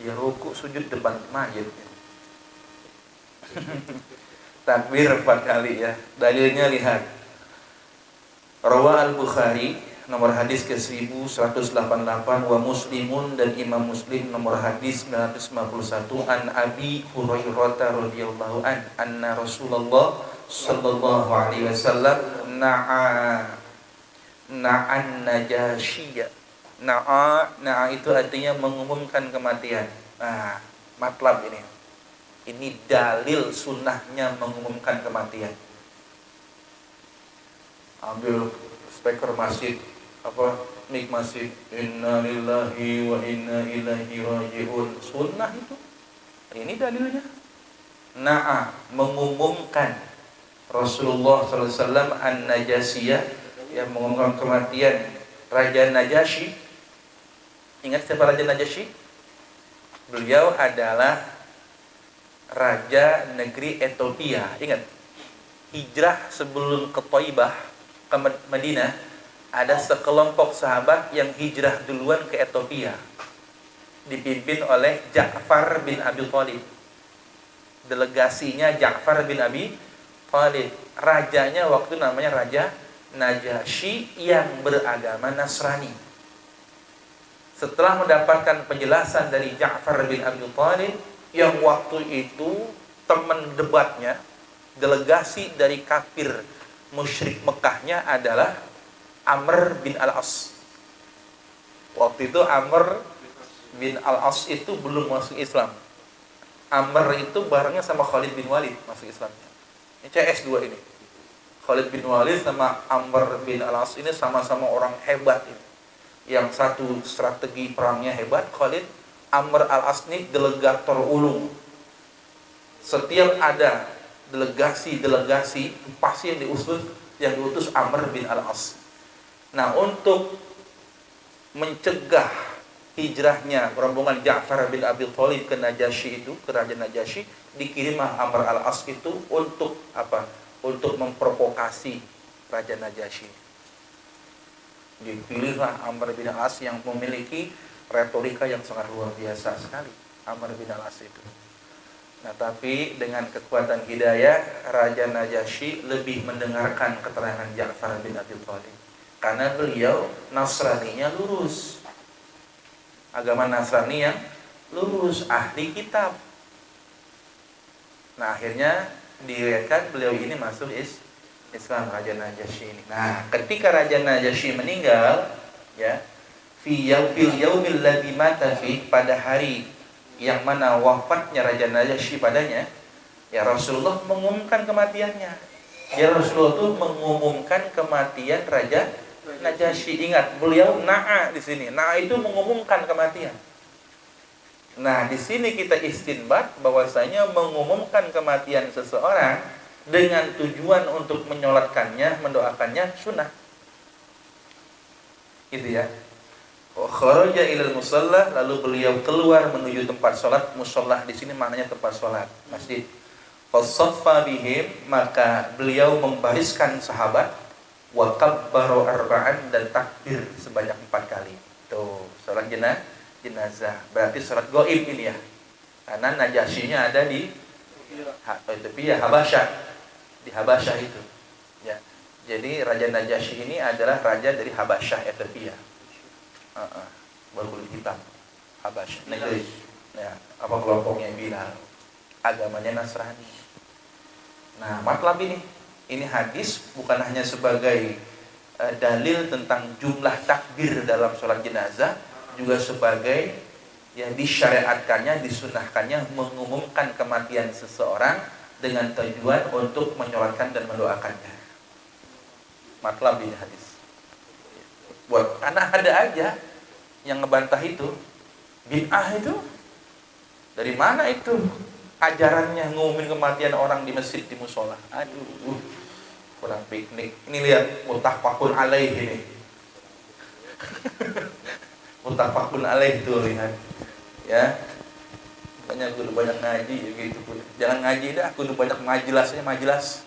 Dia ruku sujud depan mayat. Takbir 4 kali ya. Dalilnya lihat. Rawah Al-Bukhari nomor hadis ke 1188, wa Muslimun, dan Imam Muslim nomor hadis 951, an Abi Hurairah radhiyallahu an anna Rasulullah sallallahu alaihi wasallam na'an Najasyiyah. Na'a itu artinya mengumumkan kematian. Nah, matlab ini. Ini dalil sunnahnya mengumumkan kematian. Ambil speaker masjid, mic masjid, inna lillahi wa inna ilaihi raji'un. Sunnah itu. Ini dalilnya. Na'a, mengumumkan. Rasulullah SAW an-Najasyiyah, yang mengumumkan kematian Raja Najasyi. Ingat siapa Raja Najasyi? Beliau adalah raja negeri Ethiopia. Ingat, hijrah sebelum ke Thaibah, ke Madinah, ada sekelompok sahabat yang hijrah duluan ke Ethiopia, dipimpin oleh Ja'far bin Abi Thalib. Delegasinya Ja'far bin Abi Thalib. Rajanya waktu namanya Raja Najasyi yang beragama Nasrani. Setelah mendapatkan penjelasan dari Ja'far bin Abi Thalib, yang waktu itu teman debatnya, delegasi dari kafir musyrik Mekahnya adalah Amr bin Al-As. Waktu itu Amr bin Al-As itu belum masuk Islam. Amr itu barengnya sama Khalid bin Walid masuk Islamnya. Ini CS2 ini. Khalid bin Walid sama Amr bin Al-As ini sama-sama orang hebat ini. Yang satu strategi perangnya hebat, Khalid. Amr Al-As ini delegator ulung. Setiap ada delegasi pasti yang diutus Amr bin Al-As. Nah, untuk mencegah hijrahnya rombongan Ja'far bin Abi Thalib ke Najasyi itu, ke Raja Najasyi, dikirimlah Amr Al-As itu untuk apa? Untuk memprovokasi Raja Najasyi. Dipilihlah Amr bin Al-As yang memiliki retorika yang sangat luar biasa sekali Amr bin al-As itu. Nah, tapi dengan kekuatan hidayah, Raja Najasyi lebih mendengarkan keterangan Ja'far bin Abi Thalib. Karena beliau Nasraninya lurus. Agama Nasrani yang lurus, ahli kitab. Nah, akhirnya diriwayatkan beliau ini masuk Islam, Raja Najasyi ini. Nah, ketika Raja Najasyi meninggal, ya, fil yaumil ladzi mata fi, pada hari yang mana wafatnya Raja Najasyi padanya, ya Rasulullah mengumumkan kematiannya. Ya Rasulullah itu mengumumkan kematian Raja Najasyi. Ingat, beliau na'a di sini. Na'a itu mengumumkan kematian. Nah, di sini kita istinbat bahwasanya mengumumkan kematian seseorang dengan tujuan untuk menyolatkannya, mendoakannya sunnah. Gitu ya. Kharaja ilal musalla, lalu beliau keluar menuju tempat sholat. Musalla di sini maknanya tempat sholat, masjid. Fasaffa bihim, maka beliau membariskan sahabat. Wa kabbara arba'an, dan takbir sebanyak 4 kali. Tuh, sholat jenazah. Berarti sholat gaib ini ya. Karena Najasyinya ada di Ethiopia, Habasyah. Di Habasyah itu. Ya. Jadi Raja Najasyi ini adalah raja dari Habasyah, Ethiopia. Berkulit hitam, Habasyah, negeri. Ya, apa kelompoknya Bilal, agamanya Nasrani. Nah, matlab ini hadis bukan hanya sebagai dalil tentang jumlah takbir dalam sholat jenazah, juga sebagai yang disyariatkannya, disunahkannya mengumumkan kematian seseorang dengan tujuan untuk menyolatkan dan mendoakannya. Matlab ini hadis. Karena ada aja yang ngebantah itu, bid'ah itu. Dari mana itu ajarannya ngumumin kematian orang di masjid, di musola? Aduh, kurang piknik. Ini lihat muttafaqun alaih ini. Muttafaqun alaih itu lihat. Ya. Makanya kudu banyak ngaji gitu. Jangan ngaji dah, kudu banyak majelasnya, majelas.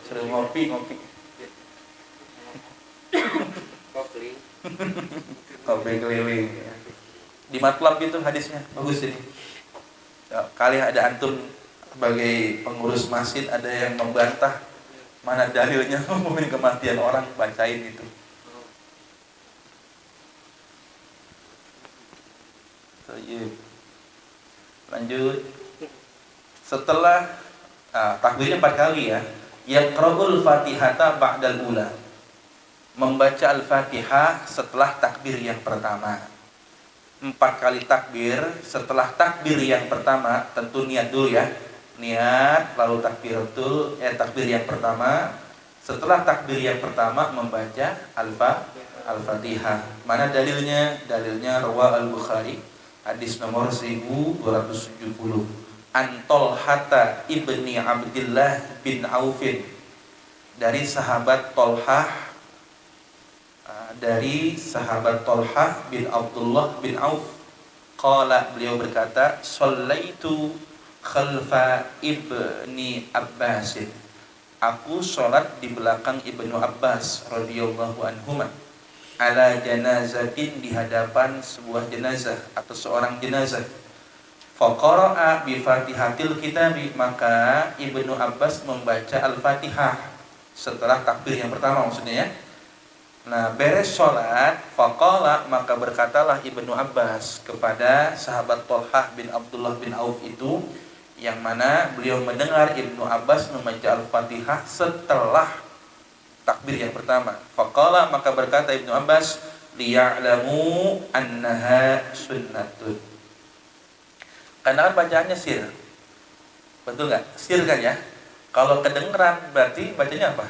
Sering ngopi. Kopi keliling. Di matlab itu hadisnya bagus ini. Ya, kali ada antum sebagai pengurus masjid ada yang membantah, mana dalilnya ngomongin kematian orang, bacain itu. Lanjut. Setelah takbirnya 4 kali ya. Yaqra'ul Fatihata ba'dal ula. Membaca Al-Fatihah setelah takbir yang pertama. 4 kali takbir. Setelah takbir yang pertama, tentu niat dulu ya. Niat, lalu takbir yang pertama. Setelah takbir yang pertama membaca Al-Fatihah. Mana dalilnya? Dalilnya Rawah Al-Bukhari, hadis nomor 1270. Antolhata ibni Abdillah bin Aufin, dari sahabat Tolhah, bin Abdullah bin Auf. Qala, beliau berkata, shallaitu khalfa ibni Abbas. Aku sholat di belakang Ibnu Abbas radhiyallahu anhuma, ala janazatin, di hadapan sebuah jenazah atau seorang jenazah. Faqara'a bi Fatihatil Kitabi, maka Ibnu Abbas membaca Al-Fatihah setelah takbir yang pertama maksudnya ya. Nah, beres sholat, faqala, maka berkatalah Ibnu Abbas kepada sahabat Tolhah bin Abdullah bin Auf itu, yang mana beliau mendengar Ibnu Abbas membaca Al-Fatihah setelah takbir yang pertama. Faqala, maka berkata Ibnu Abbas, liya'lamu annaha sunnatun. Karena kan bacaannya sir. Betul nggak? Sir kan ya? Kalau kedengeran berarti bacanya apa?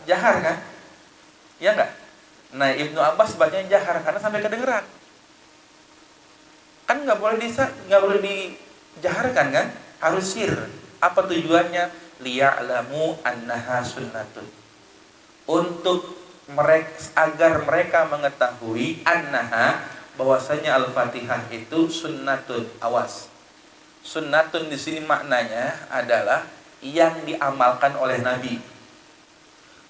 Jahar kan? Ya enggak? Nah, Ibnu Abbas bacanya jahar karena sampai kedengeran. Kan nggak boleh dijaharkan kan? Harus sir. Apa tujuannya? Liya'lamu annaha sunnatun. Untuk agar mereka mengetahui annaha, bahwasanya Al-Fatihah itu sunnatun. Awas. Sunnatun di sini maknanya adalah yang diamalkan oleh Nabi.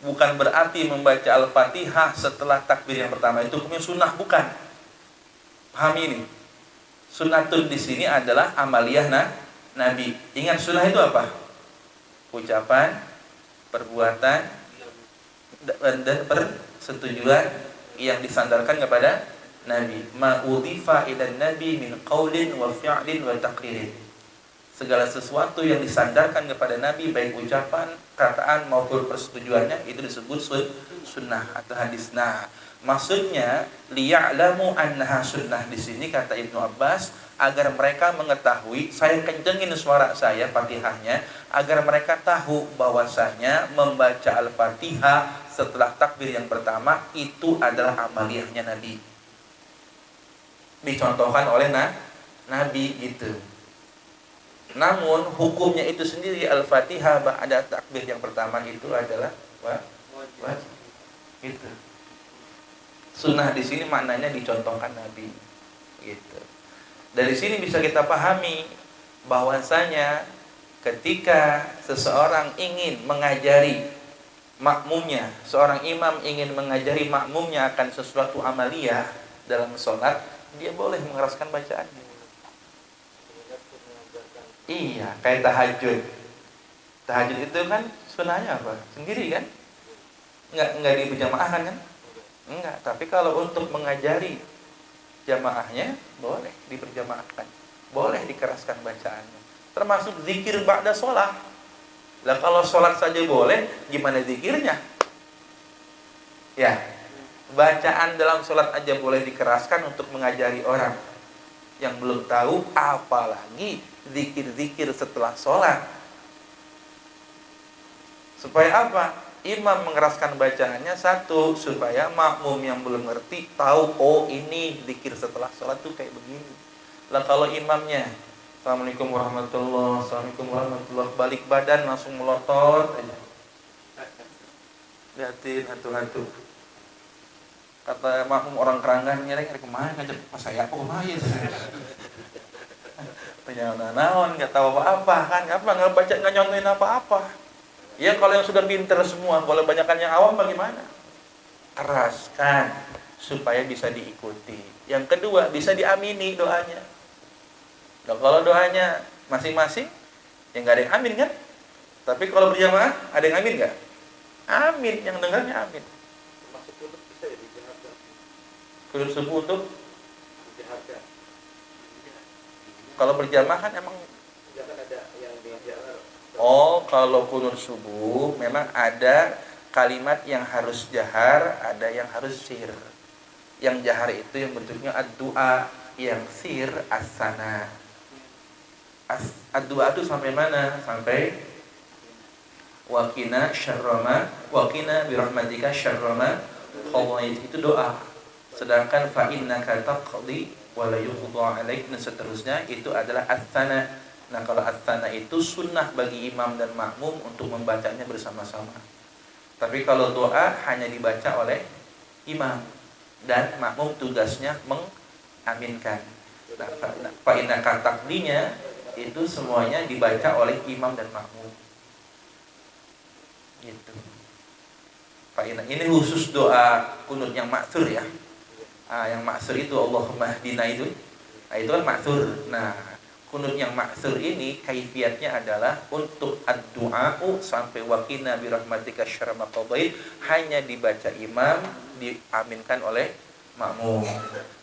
Bukan berarti membaca Al-Fatihah setelah takbir yang pertama itu hukumnya sunnah, bukan. Pahami ini. Sunnatun di sini adalah amaliyah Nabi. Ingat sunnah itu apa? Ucapan, perbuatan, dan persetujuan yang disandarkan kepada Nabi. Ma'udhifa ila Nabi min qaulin wa fi'lin wa taqririn. Segala sesuatu yang disandarkan kepada Nabi, baik ucapan, kataan maupun persetujuannya, itu disebut sunnah atau hadis. Nah, maksudnya liya'lamu annaha sunnah di sini kata Ibnu Abbas, agar mereka mengetahui, saya kencengin suara saya Fatihahnya, agar mereka tahu bahwasanya membaca Al-Fatihah setelah takbir yang pertama itu adalah amaliyahnya Nabi. Dicontohkan oleh Nabi gitu. Namun hukumnya itu sendiri Al-Fatihah ba'da takbir yang pertama itu adalah wajib. Gitu. Sunnah di sini maknanya dicontohkan Nabi. Gitu. Dari sini bisa kita pahami bahwasanya ketika seseorang ingin mengajari makmumnya, seorang imam ingin mengajari makmumnya akan sesuatu amaliyah dalam sholat, dia boleh mengeraskan bacaannya. Iya, kayak tahajud. Tahajud itu kan sunnahnya apa? Sendiri kan? Enggak diberjamaahkan kan? Enggak, tapi kalau untuk mengajari jamaahnya boleh diberjamaahkan. Boleh dikeraskan bacaannya. Termasuk zikir ba'da sholat. Lah kalau sholat saja boleh, gimana zikirnya? Ya, bacaan dalam sholat aja boleh dikeraskan untuk mengajari orang yang belum tahu, apalagi zikir-zikir setelah sholat. Supaya apa? Imam mengeraskan bacaannya, satu, supaya makmum yang belum ngerti tahu, oh ini zikir setelah sholat tuh kayak begini. Lah kalau imamnya Assalamualaikum warahmatullahi wabarakatuh, Assalamualaikum warahmatullahi wabarakatuh, balik badan langsung melotot aja. Lihatin hantu-hantu. Kata makmum orang Keranggan, nyereng kemana ngajak pas saya aku kemana ya. Ternyata naon, nggak tahu apa-apa kan, nggak baca, nggak nyontohin apa-apa. Ya kalau yang sudah pinter semua, kalau banyakan yang awam bagaimana? Keraskan supaya bisa diikuti. Yang kedua, bisa diamini doanya. Nah, kalau doanya masing-masing, ya nggak ada yang amin kan? Tapi kalau berjamaah, ada yang amin nggak? Amin, yang dengarnya amin. Masuk kunut bisa ya dijaharkan. Kunut subuh untuk Dijaharkan. kalau berjamaah kan emang. Jangan ada yang dijaharkan. Oh, kalau kunut subuh memang ada kalimat yang harus jahar, ada yang harus sir. Yang jahar itu yang bentuknya ad-du'a, yang sir as-sana. Ad-du'a itu sampai mana? Sampai waqina syarrama waqina birahmatika syarrama khawait, itu doa. Sedangkan fa innaka taqdi wa la yuqda 'alaik, dan seterusnya itu adalah as-sana. Nah, kalau as-sana itu sunnah bagi imam dan makmum untuk membacanya bersama-sama. Tapi kalau doa hanya dibaca oleh imam dan makmum tugasnya mengaminkan. Nah, fa innaka taqdinya itu semuanya dibaca oleh imam dan makmum. Gitu. Ini khusus doa kunut yang ma'tsur ya. Yang ma'tsur itu Allahumma hdina itu. Nah, itu kan ma'tsur. Nah, kunut yang ma'tsur ini kaifiatnya adalah untuk ad-du'a'u sampai waqina bi rahmatika syarra ma qadait hanya dibaca imam, diaminkan oleh makmum.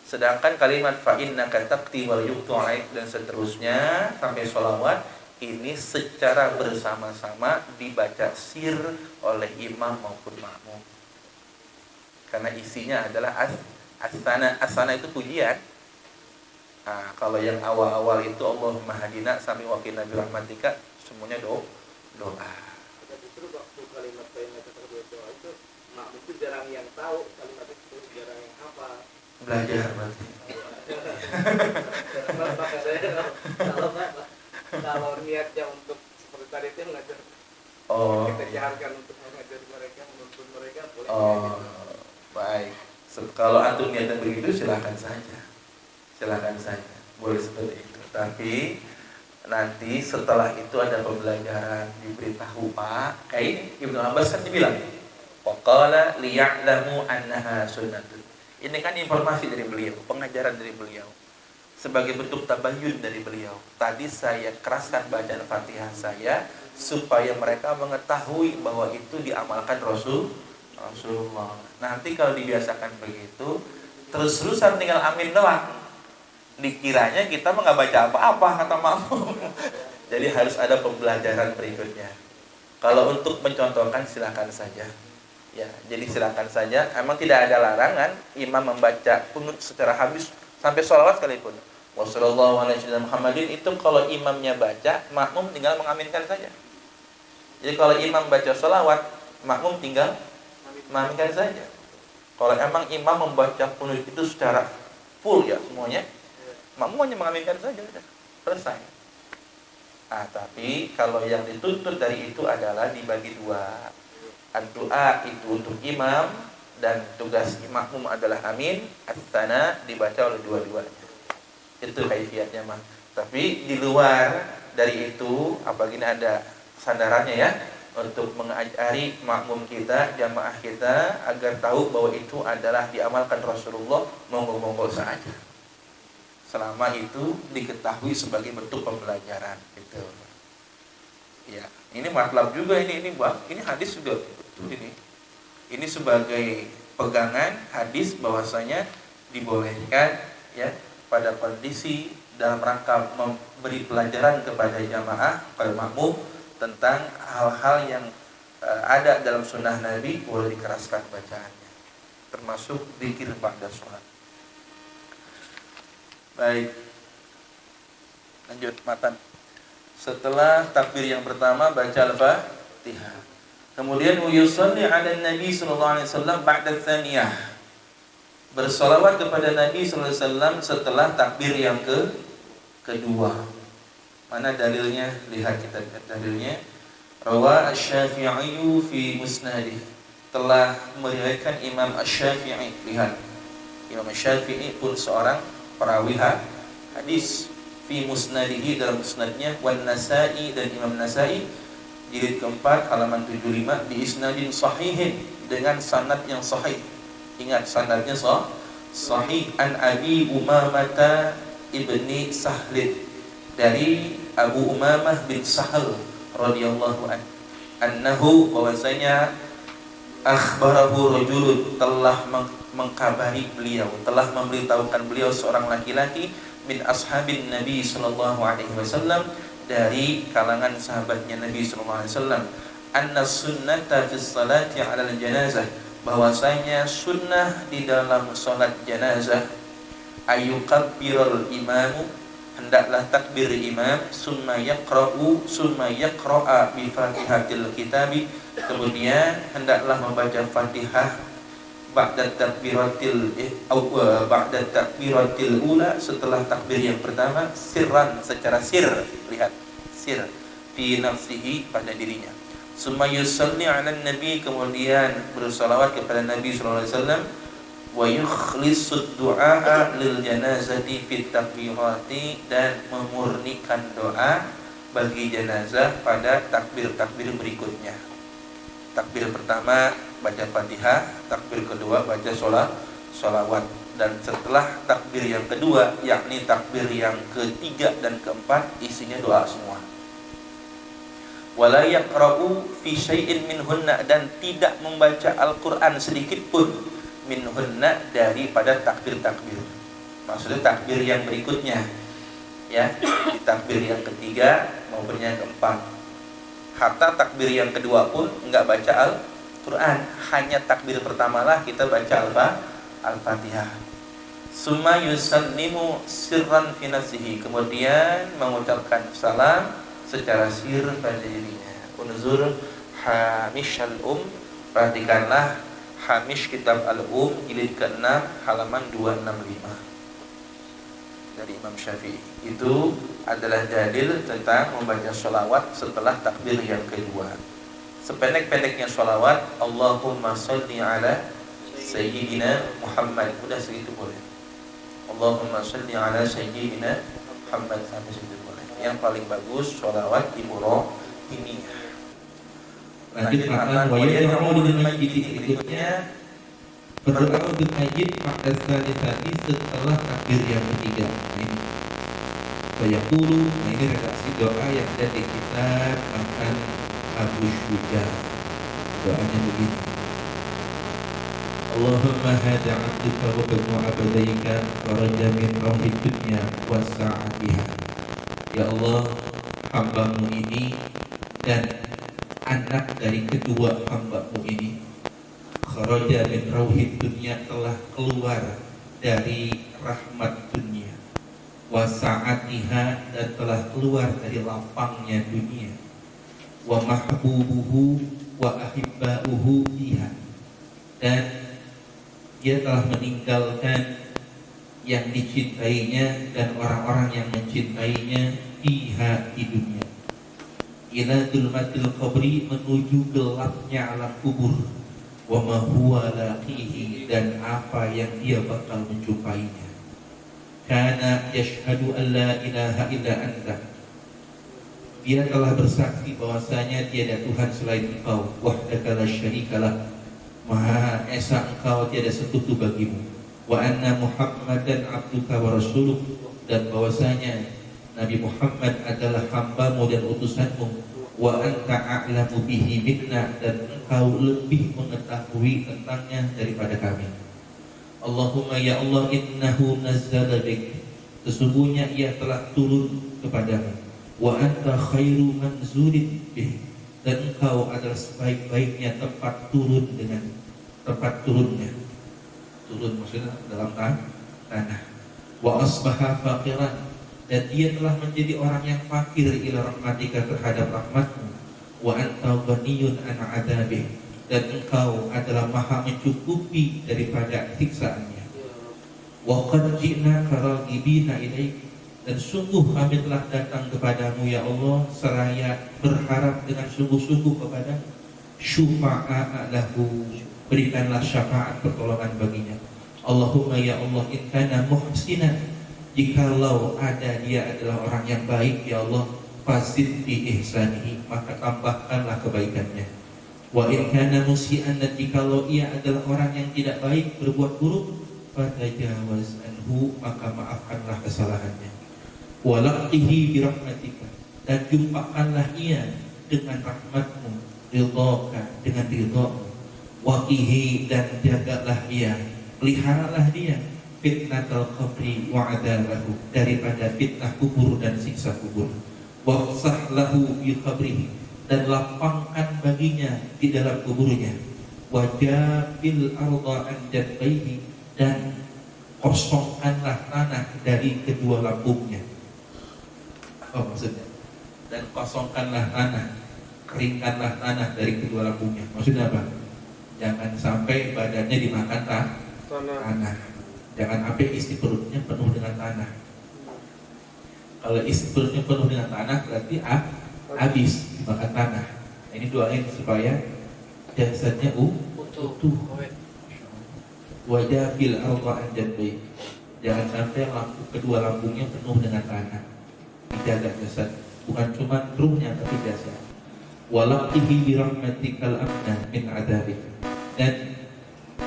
Sedangkan kalimat fa innaka taqti wal yuqtu 'alaik dan seterusnya sampai sholawat ini secara bersama-sama dibaca sir oleh imam maupun makmum. Karena isinya adalah as-sana. As-sana itu pujian. Nah, kalau yang awal-awal itu Allahumma hadina sampai waqina bi rahmatika semuanya doa. Kita justru waktu kalimat kalimat doa itu makmum itu jarang yang tahu kalimat itu, jarang yang hafal. Belajar berarti. Kalau niatnya untuk seperti tadi itu mengajar, kita jaharkan untuk mengajar mereka, menuntun mereka, boleh. Baik. Kalau antum niatnya begitu silakan saja, boleh seperti itu. Tapi nanti setelah itu ada pembelajaran, diberitahu Pak. Kayak ini Ibnu Abbas kan dibilang, waqala liya'lamu annaha sunnatun. Ini kan informasi dari beliau, pengajaran dari beliau, sebagai bentuk tabayyun dari beliau. Tadi saya keraskan bacaan Fatihah saya supaya mereka mengetahui bahwa itu diamalkan Rasulullah. Nanti kalau dibiasakan begitu, terus-terusan tinggal amin doang. Dikiranya kita nggak baca apa-apa kata makmum. Jadi harus ada pembelajaran berikutnya. Kalau untuk mencontohkan silakan saja. Ya, jadi silakan saja. Emang tidak ada larangan imam membaca kunut secara habis sampai sholawat sekalipun. Wassalamualaikum Muhammadin itu kalau imamnya baca, makmum tinggal mengaminkan saja. Jadi kalau imam baca sholawat, makmum tinggal mengaminkan saja. Kalau emang imam membaca kunut itu secara full ya semuanya, makmum hanya mengaminkan saja, sudah selesai. Tapi kalau yang dituntut dari itu adalah dibagi dua. Doa itu untuk imam dan tugas makmum adalah amin. As-sana dibaca oleh dua-duanya. Itu kaifiatnya mah. Tapi di luar dari itu, apalagi ada sandarannya ya, untuk mengajari makmum kita, jamaah kita agar tahu bahwa itu adalah diamalkan Rasulullah, monggo-monggo saja. Selama itu diketahui sebagai bentuk pembelajaran gitu. Ya, ini matlab juga ini hadis juga betul ini. Ini sebagai pegangan hadis bahwasanya dibolehkan ya pada kondisi dalam rangka memberi pelajaran kepada jamaah, pada makmum tentang hal-hal yang ada dalam sunnah Nabi, boleh dikeraskan bacaannya, termasuk zikir ba'da sholat. Baik, lanjut matan. Setelah takbir yang pertama baca Al-Fatihah. Kemudian yusalli 'ala Nabi sallallahu alaihi wasallam ba'da tsaniyah. Bersolawat kepada Nabi sallallahu alaihi wasallam setelah takbir yang kedua. Mana dalilnya? Lihat kita dalilnya. Rawa Asy-Syafi'i fi Musnadih. Telah meriwayatkan Imam Asy-Syafi'i. Lihat. Imam Asy-Syafi'i pun seorang perawi hadis. Fi Musnadihi dalam musnadnya, wan Nasa'i dan Imam Nasa'i jilid keempat halaman 75 bi isnadin sahihin dengan sanad yang sahih. Ingat sanadnya sahih an Abi Umamah ibni Sahl dari Abu Umamah bin Sahl radhiyallahu anhu bahwasanya akhbarahu rajulun telah mengkabari beliau, telah memberitahukan beliau seorang laki-laki min ashabin Nabi sallallahu alaihi wasallam dari kalangan sahabatnya Nabi sallallahu alaihi wasallam anna sunnata fi sholati 'ala al-janazah bahwasanya sunnah di dalam salat janazah ayyukabbirul imamu hendaklah takbir imam summa yaqra'a bi fatihatil kitabi kemudian hendaklah membaca Fatihah ba'da takbiratil ula setelah takbir yang pertama sirran secara sir, lihat sir fi nafsihi pada dirinya. Summa yusalli 'ala nabi kemudian bersalawat kepada Nabi sallallahu alaihi wasallam wa yukhlisud du'a lil janazati fit takbirati dan memurnikan doa bagi jenazah pada takbir-takbir berikutnya. Takbir pertama baca Fatihah, takbir kedua baca sholawat, dan setelah takbir yang kedua yakni takbir yang ketiga dan keempat isinya doa semua. Wala yaqra'u fi syai'in minhunna dan tidak membaca Al-Qur'an sedikit pun minhunna daripada takbir-takbir. Maksudnya takbir yang berikutnya ya, di takbir yang ketiga maupun yang keempat. Hatta takbir yang kedua pun enggak baca Al-Quran, hanya takbir pertamalah kita baca Al-Fatihah. Summa yusallimu sirran fi nafsihi kemudian mengucapkan salam secara sir pada dirinya. Unzur Hamish al-Um, perhatikanlah Hamish kitab al-Um jilid ke-6 halaman 265 dari Imam Syafi'i. Itu adalah dalil tentang membaca sholawat setelah takbir yang kedua. Sependek-pendeknya sholawat, Allahumma sholli ala Sayyidina Muhammad, udah segitu boleh. Allahumma sholli ala Sayyidina Muhammad, sampai segitu boleh. Yang paling bagus sholawat Ibrahimiyah. Lanjut akan wa yad'u lil mayyit, berikutnya Berdoa untuk mayit pada tadi setelah takbir yang ketiga. Ini Fayaqulu, nah ini redaksi doa yang ada di kitab makan Abu Syuja. Doanya begini: Allahumma hada 'abduka wa banu 'abdaika wa raja min rahmid dunya wa sa'atiha. Ya Allah, hambamu ini dan anak dari kedua hambamu ini, kharaja min rauhid dunya, telah keluar dari rahmat dunia, wa sa'atiha, dan telah keluar dari lapangnya dunia, wa mahbubuhu wa ahibbauhu fiha, dan dia telah meninggalkan yang dicintainya dan orang-orang yang mencintainya fiha, di dunia, ila zulmatil qabri, menuju gelapnya alam kubur, wa ma huwa laqihi, dan apa yang dia bakal menjumpainya. Kana yashhadu an la ilaha illa anta, dia telah bersaksi bahwasanya tiada Tuhan selain Engkau, wahdaka la syarikalah, Maha Esa Engkau, tiada sekutu bagimu, wa anna Muhammadan abduka wa rasuluh, dan bahwasanya Nabi Muhammad adalah hambamu dan utusanmu, wa anta a'lamu bihi minna, dan Engkau lebih mengetahui tentangnya daripada kami. Allahumma ya Allah, innahu nazzala bik, sesungguhnya ia telah turun kepadamu, wa anta khairu manzulin bih, dan Engkau adalah sebaik-baiknya tempat turun dengan tempat turunnya. Turun maksudnya dalam tanah. Wa asbaha faqiran, dan dia telah menjadi orang yang fakir ila rahmatika, terhadap rahmatmu. Wa anta ghaniyun an adabih, dan Engkau adalah maha mencukupi daripada siksaannya. Wa qad ji'naka raghibina ilaik, dan sungguh kami telah datang kepadamu ya Allah seraya berharap dengan sungguh-sungguh kepadamu. Syufa'a lahu, berikanlah syafaat pertolongan baginya. Allahumma ya Allah, in kana muhsinan, jikalau ada dia adalah orang yang baik ya Allah, fazid fi ihsanihi, maka tambahkanlah kebaikannya. Wa in kana musian, dan jikalau ia adalah orang yang tidak baik, berbuat buruk, fatajawaz anhu, maka maafkanlah kesalahannya. Walaqtihi birahmatika, dan jumpakanlah ia dengan rahmatmu, ridhaka, dengan ridhamu, waqihi, dan jagalah ia, peliharalah dia, fitnatal qabri wa adabahu, daripada fitnah kubur dan siksa kubur, wafsah lahu fi qabrihi, dan lapangkan baginya di dalam kuburnya, wajabil arda an jadbaihi, dan kosongkanlah tanah dari kedua lambungnya. Oh, maksudnya, dan kosongkanlah tanah, keringkanlah tanah dari kedua lambungnya. Maksudnya apa? Jangan sampai badannya dimakan tanah. Jangan sampai isi perutnya penuh dengan tanah. Kalau isi perutnya penuh dengan tanah, berarti habis dimakan tanah. Nah, ini doain supaya jasadnya utuh. Wajah fil arda an jadbi, jangan sampai kedua lambungnya penuh dengan tanah. Dijaga jasad, bukan cuma ruhnya tapi jasad. Walaqtihi bi rahmatikal amna min adabik, dan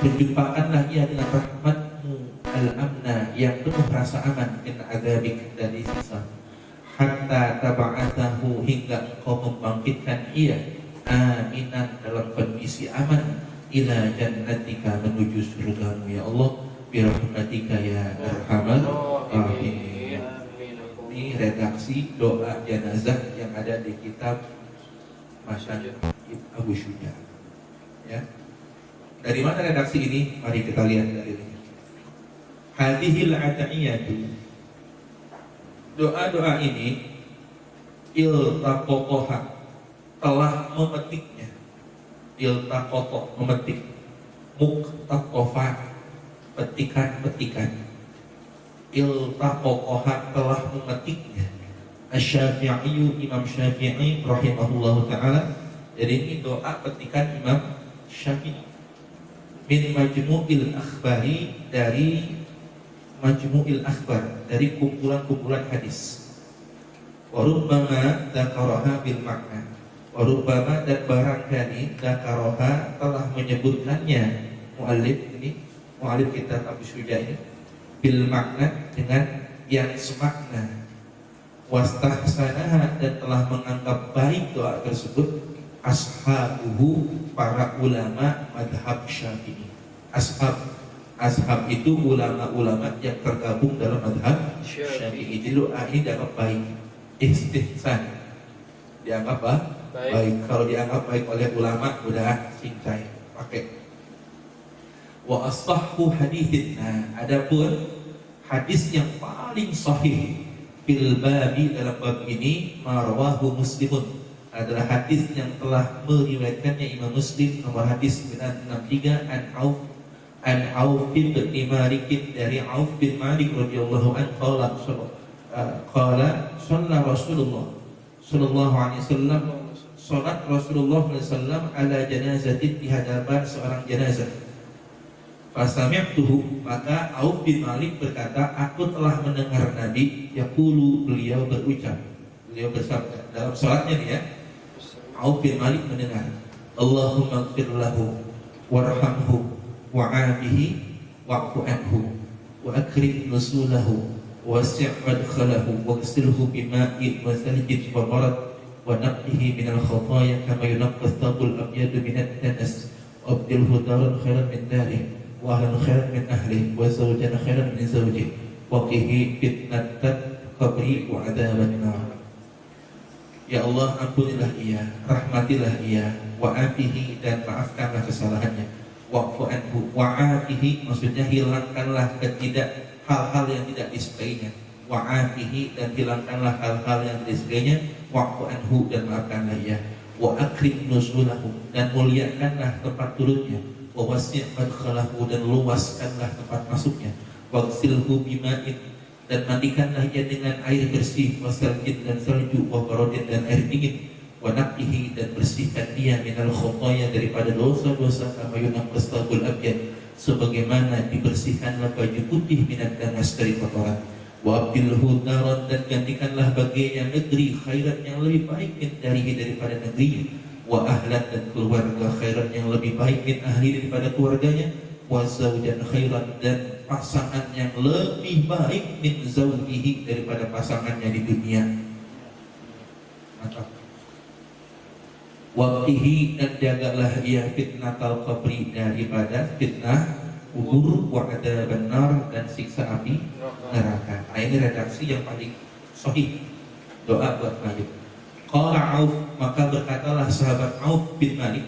berjumpakanlah ia dengan rahmatmu al-amna, yang penuh rasa aman, min adabik, dari siksa. Hatta taba'atahu, hingga engkau membangkitkan ia aminan, dalam kondisi aman, ila jannatika, menuju surgamu ya Allah, birahmatika ya arhamar rahimin. Ini redaksi doa jenazah yang ada di kitab Makan Abu Syuja. Ya. Dari mana redaksi ini? Mari kita lihat dari ini. Hadhil ada'iyatu, doa-doa ini, iltaqotoha, telah memetiknya. Iltaqotoh, memetik. Muktaqofa, petikan-petikan. Iltaqotoha, telah memetiknya. Asy-Syafi'i, Imam Syafi'i rahimahullahu ta'ala. Jadi ini doa petikan Imam Syafi'i. Min majmu'il akhbari, dari majmu'il akhbar, dari kumpulan-kumpulan hadis. Warubbama dzakaraha bil makna, warubbama, dan barangkali dzakaraha, telah menyebutkannya muallif ini mu'alif kitab Abu Syuja ini, bil makna dengan yang semakna, wastahsanaha dan telah menganggap baik doa tersebut ashabuhu para ulama madhab Syafi'i. Ashab itu ulama-ulama yang tergabung dalam madhab Syafi'i. Jadi doa ini dianggap baik, istihsan, dianggap baik. Kalau dianggap baik oleh ulama udah cincai pakai. Wa as-sahhu haditsin. Nah, adapun hadis yang paling sahih fil babi dalam bab ini marwahu Muslimun adalah hadis yang telah meriwayatkannya Imam Muslim nomor hadis 963 an Auf bin Malik dari Auf bin Malik radhiyallahu anhu qala shalla Rasulullah sallallahu alaihi wasallam salat Rasulullah sallallahu alaihi wasallam ala janazatin di hadapan seorang jenazah. Fasami'tuhu, maka Auf bin Malik berkata, aku telah mendengar Nabi yaqulu, beliau bersabda dalam salatnya dia. Auf bin Malik mendengar, Allahumma ighfir lahu warhamhu wa'afihi wa'fu anhu wa akrim nusulahu wasi' madkhalahu waghsilhu bima'in wa thaljin wa barad wa naqqihi minal khataaya kama yunqqa ath-thawbul abyadu minad danas abdilhu daran khairan min darih wa ahlan khairan min ahlihi wa zawjan khairan min zawjihi wa qihi fitnatat qabri wa adzaban nar. Ya Allah, ampunilah ia, rahmatilah ia, wa'afihi dan maafkanlah kesalahannya, wa'fu anhu, wa'afihi maksudnya hilangkanlah hal-hal yang tidak disukainya, wa'afihi dan hilangkanlah hal-hal yang tidak disukainya, wa'fu anhu dan maafkanlah ia, wa akrim nuzulahu dan muliakanlah tempat turunnya, wa wasi' madkhalahu dan luaskanlah tempat masuknya, waghsilhu bima'in dan mandikanlah ia dengan air bersih, wasaljin dan salju, wabarodin dan air dingin, wanaqqihi dan bersihkan dia minal khotoya daripada dosa-dosa, kama yunqas thawbul abyad sebagaimana dibersihkanlah baju putih minat danas dari kotoran, wa abdilhu daran dan gantikanlah baginya negeri khairan yang lebih baik daripada negerinya, wa ahlan dan keluarga khairan yang lebih baik ahli daripada keluarganya, wa zawjan khairan dan pasangan yang lebih baik min zawjihi daripada pasangannya di dunia. Mantap. Waqihi dan jagalah ia fitnatal qabri daripada fitnah kubur, wa adzaban nar dan siksa api neraka. Nah, ini redaksi yang paling sahih doa buat mayit. Qala Auf, maka berkatalah sahabat Auf bin Malik,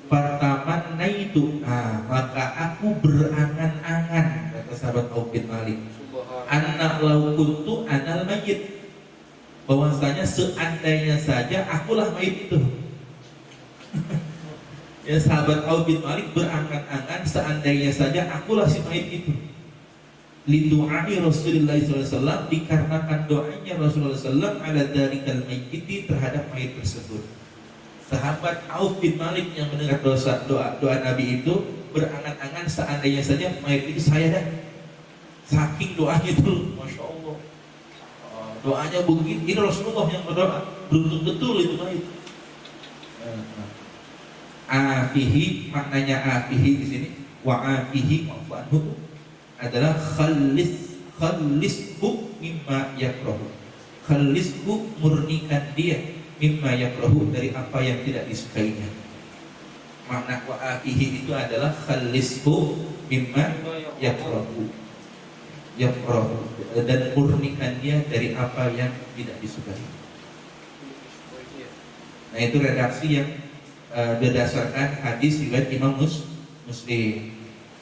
fatamannaitu, maka aku berangan-angan, kata sahabat Auf bin Malik, anna law kuntu anal mayyit, bahwasanya seandainya saja akulah mayit itu. Ya, sahabat Auf bin Malik berangan-angan seandainya saja akulah si mayit itu. Lidu'ai Rasulullah SAW, dikarenakan doanya Rasulullah SAW ala dzarikal mayyiti terhadap mayit tersebut. Sahabat Auf bin Malik yang mendengar doa Nabi itu berangan-angan seandainya saja mayit itu saya dah. Saking doanya itu, masya Allah. Doanya begitu. Ini Rasulullah yang berdoa, beruntung betul itu mayit. Afihi, maknanya afihi di sini. Wa afihi ma'fu'anhu adalah khalishu mimma yakrahu. Khalishu, murnikan dia, mimma yakrahu dari apa yang tidak disukainya. Makna wa'afihi itu adalah khalishu mimma yakrahu, dan murnikan dia dari apa yang tidak disukai. Nah, itu redaksi yang berdasarkan hadis riwayat Imam Muslim.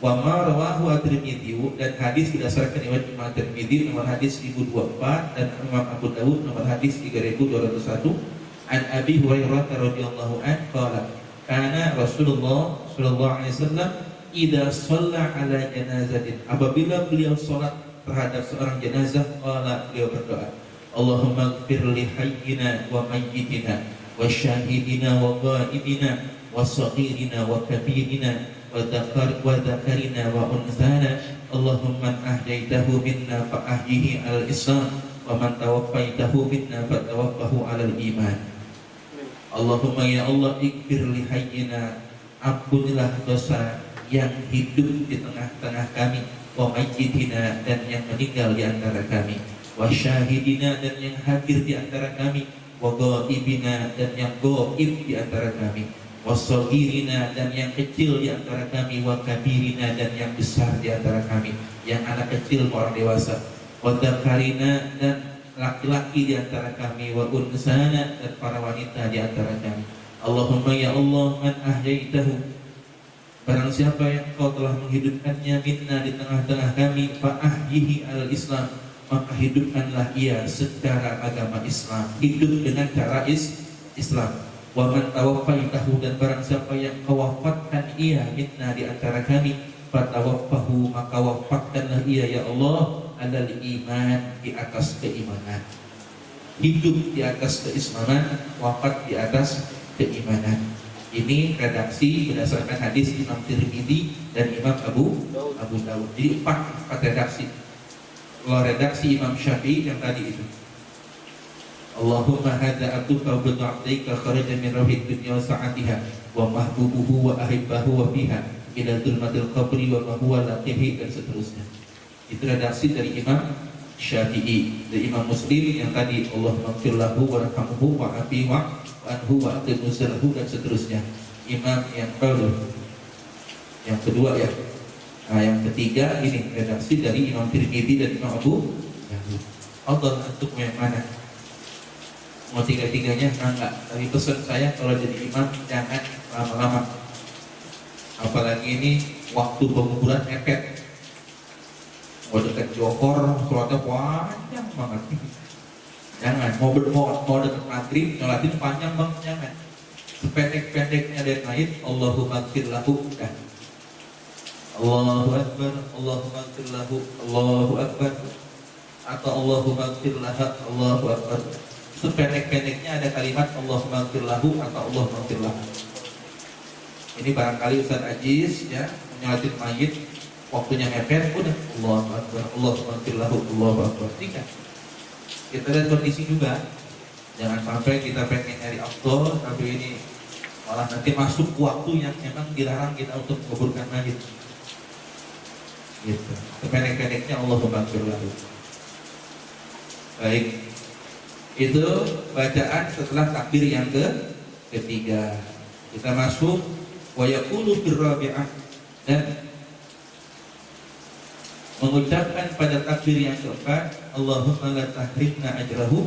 Wa ma rawahu at-Tirmidzi, dan hadis berdasarkan riwayat Imam Tirmidzi nomor hadis 1024 dan Imam Abu Dawud nomor hadis 3201 an Abi Hurairah radhiyallahu anhu qala kana Rasulullah sallallahu alaihi wasallam idza shalla ala janazatin, apabila beliau salat terhadap seorang jenazah, qala, beliau berdoa, Allahumma ighfir li hayyina wa mayyitina wa syahidina wa ghaibina wa saghirina wa kabirina wa dzakarina wa unsana, Allahumma ahyaitahu minna fa ahyihi al-islam wa man tawaffaitahu minna fa tawaffahu ala al-iman. Allahumma ya Allah, ighfir li hayyina, ampunilah dosa yang hidup di tengah-tengah kami, wa mayyidina dan yang meninggal di antara kami, wa syahidina dan yang hadir di antara kami, wa ghaibina dan yang gaib di antara kami, wa shaghirina dan yang kecil di antara kami, wa kabirina dan yang besar di antara kami, yang anak kecil maupun orang dewasa, wa dzakarina dan laki-laki di antara kami, wa unsana dan para wanita di antara kami. Allahumma ya Allah, man ahyaitahu, barang siapa yang Kau telah menghidupkannya minna di tengah-tengah kami, fa ahyihi al-Islam, maka hidupkanlah ia secara agama Islam, hidup dengan cara Islam. Wa man tawaffaitahu, dan barang siapa yang Kau wafatkan ia minna di antara kami, fa tawaffahu, maka wafatkanlah ia ya Allah alal iman, di atas keimanan, hidup di atas keislaman, wafat di atas keimanan. Ini redaksi berdasarkan hadis Imam Tirmidzi dan Imam Abu Dawud. Jadi empat redaksi. Kalau redaksi Imam Syafi'i yang tadi itu, Allahumma hadza abduka wa abdu abdika kharaja min rawhid dunya wa sa'atiha wa mahbubuhu wa ahibbahu wa fiha ila dzulmatil qabri wa ma huwa laqihi, dan seterusnya. Itu redaksi dari Imam Syafi'i. Dari Imam Muslim yang tadi, Allahumma ighfir lahu warhamhu wa afihi wa anhu wa aqim nuzulahu, dan seterusnya. Imam yang kedua ya. Nah, yang ketiga ini redaksi dari Imam Tirmidzi dan Imam Abu Dawud. Allah, untuk yang mana? Mau tiga-tiganya? Enggak. Tapi pesan saya kalau jadi imam jangan lama-lama. Apalagi ini waktu penguburan mepet. Mau dekat Johor, sholatnya panjang banget. Jangan. Mau dekat maghrib, nyolatin panjang banget, jangan. Sependek-pendeknya dan lain, Allahumma ighfir lahu, dan Allahu Akbar, Allahumma ighfir lahu, Allahu Akbar, atau Allahumma ighfir laha, Allahu Akbar. Sependek-pendeknya ada kalimat Allahumma ighfir lahu atau Allahumma ighfir laha. Ini barangkali Ustaz Aziz ya menyolatin mayit, waktunya mepet, udah Allahu Akbar, Allahumma ighfir lahu, Allahu Akbar. Tidak. Kita lihat kondisi juga. Jangan sampai kita pengen nyari afdol, tapi ini malah nanti masuk waktu yang memang dilarang kita untuk menguburkan mayit. Gitu. Sependek-pendeknya Allahumma ighfir lahu. Baik. Itu bacaan setelah takbir yang ketiga. Kita masuk wa yaqulu fir rabi'ah, dan mengucapkan pada takbir yang keempat, Allahumma la tahrimna ajrahu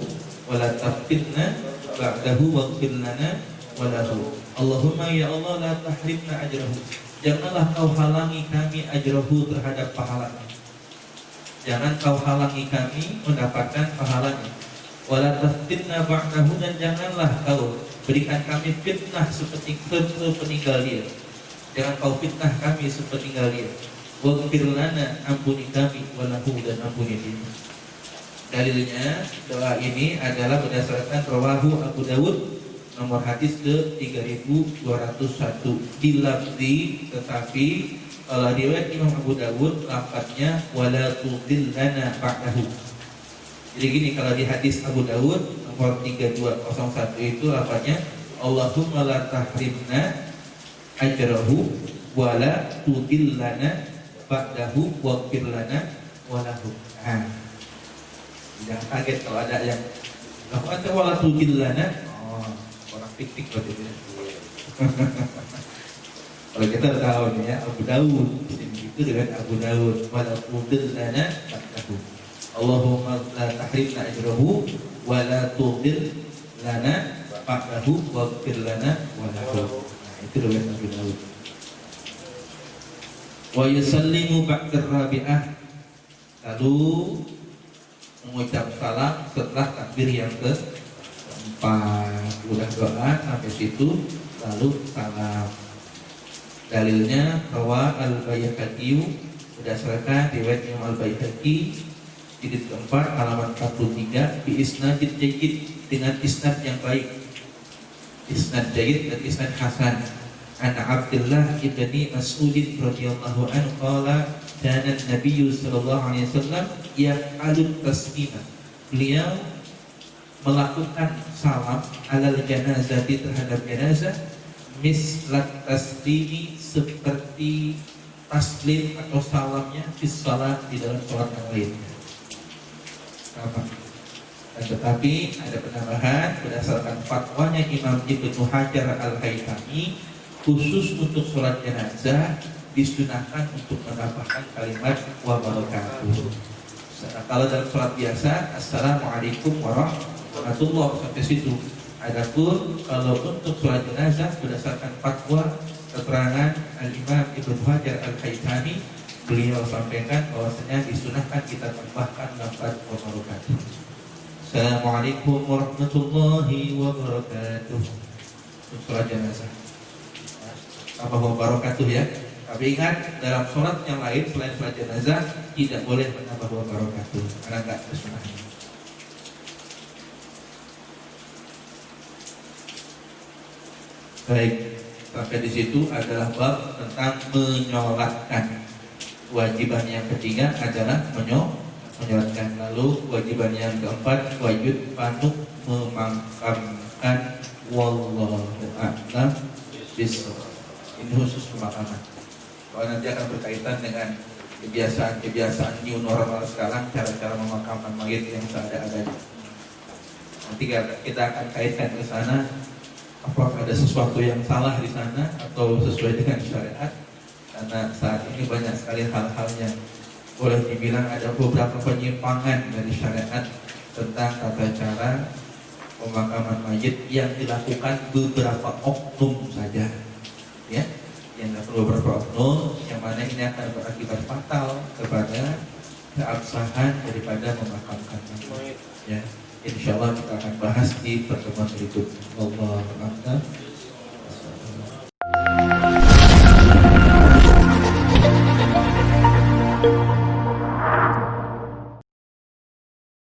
wa la taftinna ba'dahu waghfir lana wa lahu. Allahumma ya Allah, la tahrimna ajrahu, janganlah Kau halangi kami ajrahu, terhadap pahalanya. Jangan Kau halangi kami mendapatkan pahalanya. Wala taftinna ba'dahu, dan janganlah Kau berikan kami fitnah sepeninggal dia. Jangan Kau fitnah kami sepeninggal dia. Waghfir lana, ampuni kami, walahu, dan ampuni dia. Dalilnya doa ini adalah berdasarkan rawahu Abu Dawud nomor hadis ke 3201 dilafzi, tetapi kalau riwayat Imam Abu Dawud lafadznya wala tudillana ba'dahu. Jadi gini, kalau di hadis Abu Dawud nomor 3201 itu lafadznya Allahumma la tahrimna ajrahu wa la tudillana ba'dahu waghfir lana wa lahu. Jangan kaget kalau ada yang lafadznya wa la tudillana, orang fiktif berarti itu. Kalau kita udah tahu nih ya, Abu Dawud itu dengan Abu Dawud wa la tudillana ba'dahu. Allahumma la tahrimna ajrahu wa la tudil lana ba'dahu waghfir lana wa lahu. Nah, itu riwayat Abu Dawud. Wa yusallimu ba'da rabi'ah, lalu mengucap salam setelah takbir yang keempat. Udah doa sampai situ lalu salam. Dalilnya rawa al-Baihaqi berdasarkan riwayat Imam al-Baihaqi jilid keempat halaman 43 bi isnadin jayyid, dengan isnad yang baik, isnad jayyid dan isnad hasan. An Abdullah ibni Mas'ud radhiyallahu anhu qala kana an-nabiy sallallahu alaihi wasallam yaf'alu taslima, beliau melakukan salam alal janazati, terhadap jenazah, mislat taslimi, seperti taslim atau salamnya di salat, di dalam sholat yang lainnya. Sama. Dan tetapi ada penambahan berdasarkan fatwanya Imam Ibnu Hajar Al-Haytami, khusus untuk sholat jenazah disunahkan untuk menambahkan kalimat wa barakatuh. Kalau dalam sholat biasa, assalamualaikum warahmatullahi, sampai situ. Adapun kalau untuk sholat jenazah berdasarkan fatwa keterangan Al-Imam Ibnu Hajar Al-Haytami, beliau sampaikan bahwasanya disunahkan kita tambahkan lafaz wa barakatuh. Assalamualaikum warahmatullahi wabarakatuh untuk sholat jenazah. Tambah wa barakatuh ya. Tapi ingat, dalam sholat yang lain selain sholat jenazah tidak boleh menambah wa barakatuh karena tidak bersunahnya. Baik, sampai di situ adalah bab tentang menyolatkan. Wajiban yang ketiga adalah menyolatkan. Lalu wajiban yang keempat, wajib panuk memakamkan. Wallahu a'lam bishawab. Ini khusus pemakaman. Kalau nanti akan berkaitan dengan kebiasaan new normal sekarang, cara-cara memakamkan mayit yang seadanya. Nanti kita akan kaitkan ke sana, apakah ada sesuatu yang salah di sana atau sesuai dengan syariat. Karena saat ini banyak sekali hal-hal yang boleh dibilang ada beberapa penyimpangan dari syariat tentang tata cara pemakaman mayit yang dilakukan beberapa oknum saja, ya, yang dilakukan beberapa oknum, yang mana ini akan berakibat fatal kepada keabsahan daripada memakamkan mayit. Ya, insya Allah kita akan bahas di pertemuan berikutnya. Allah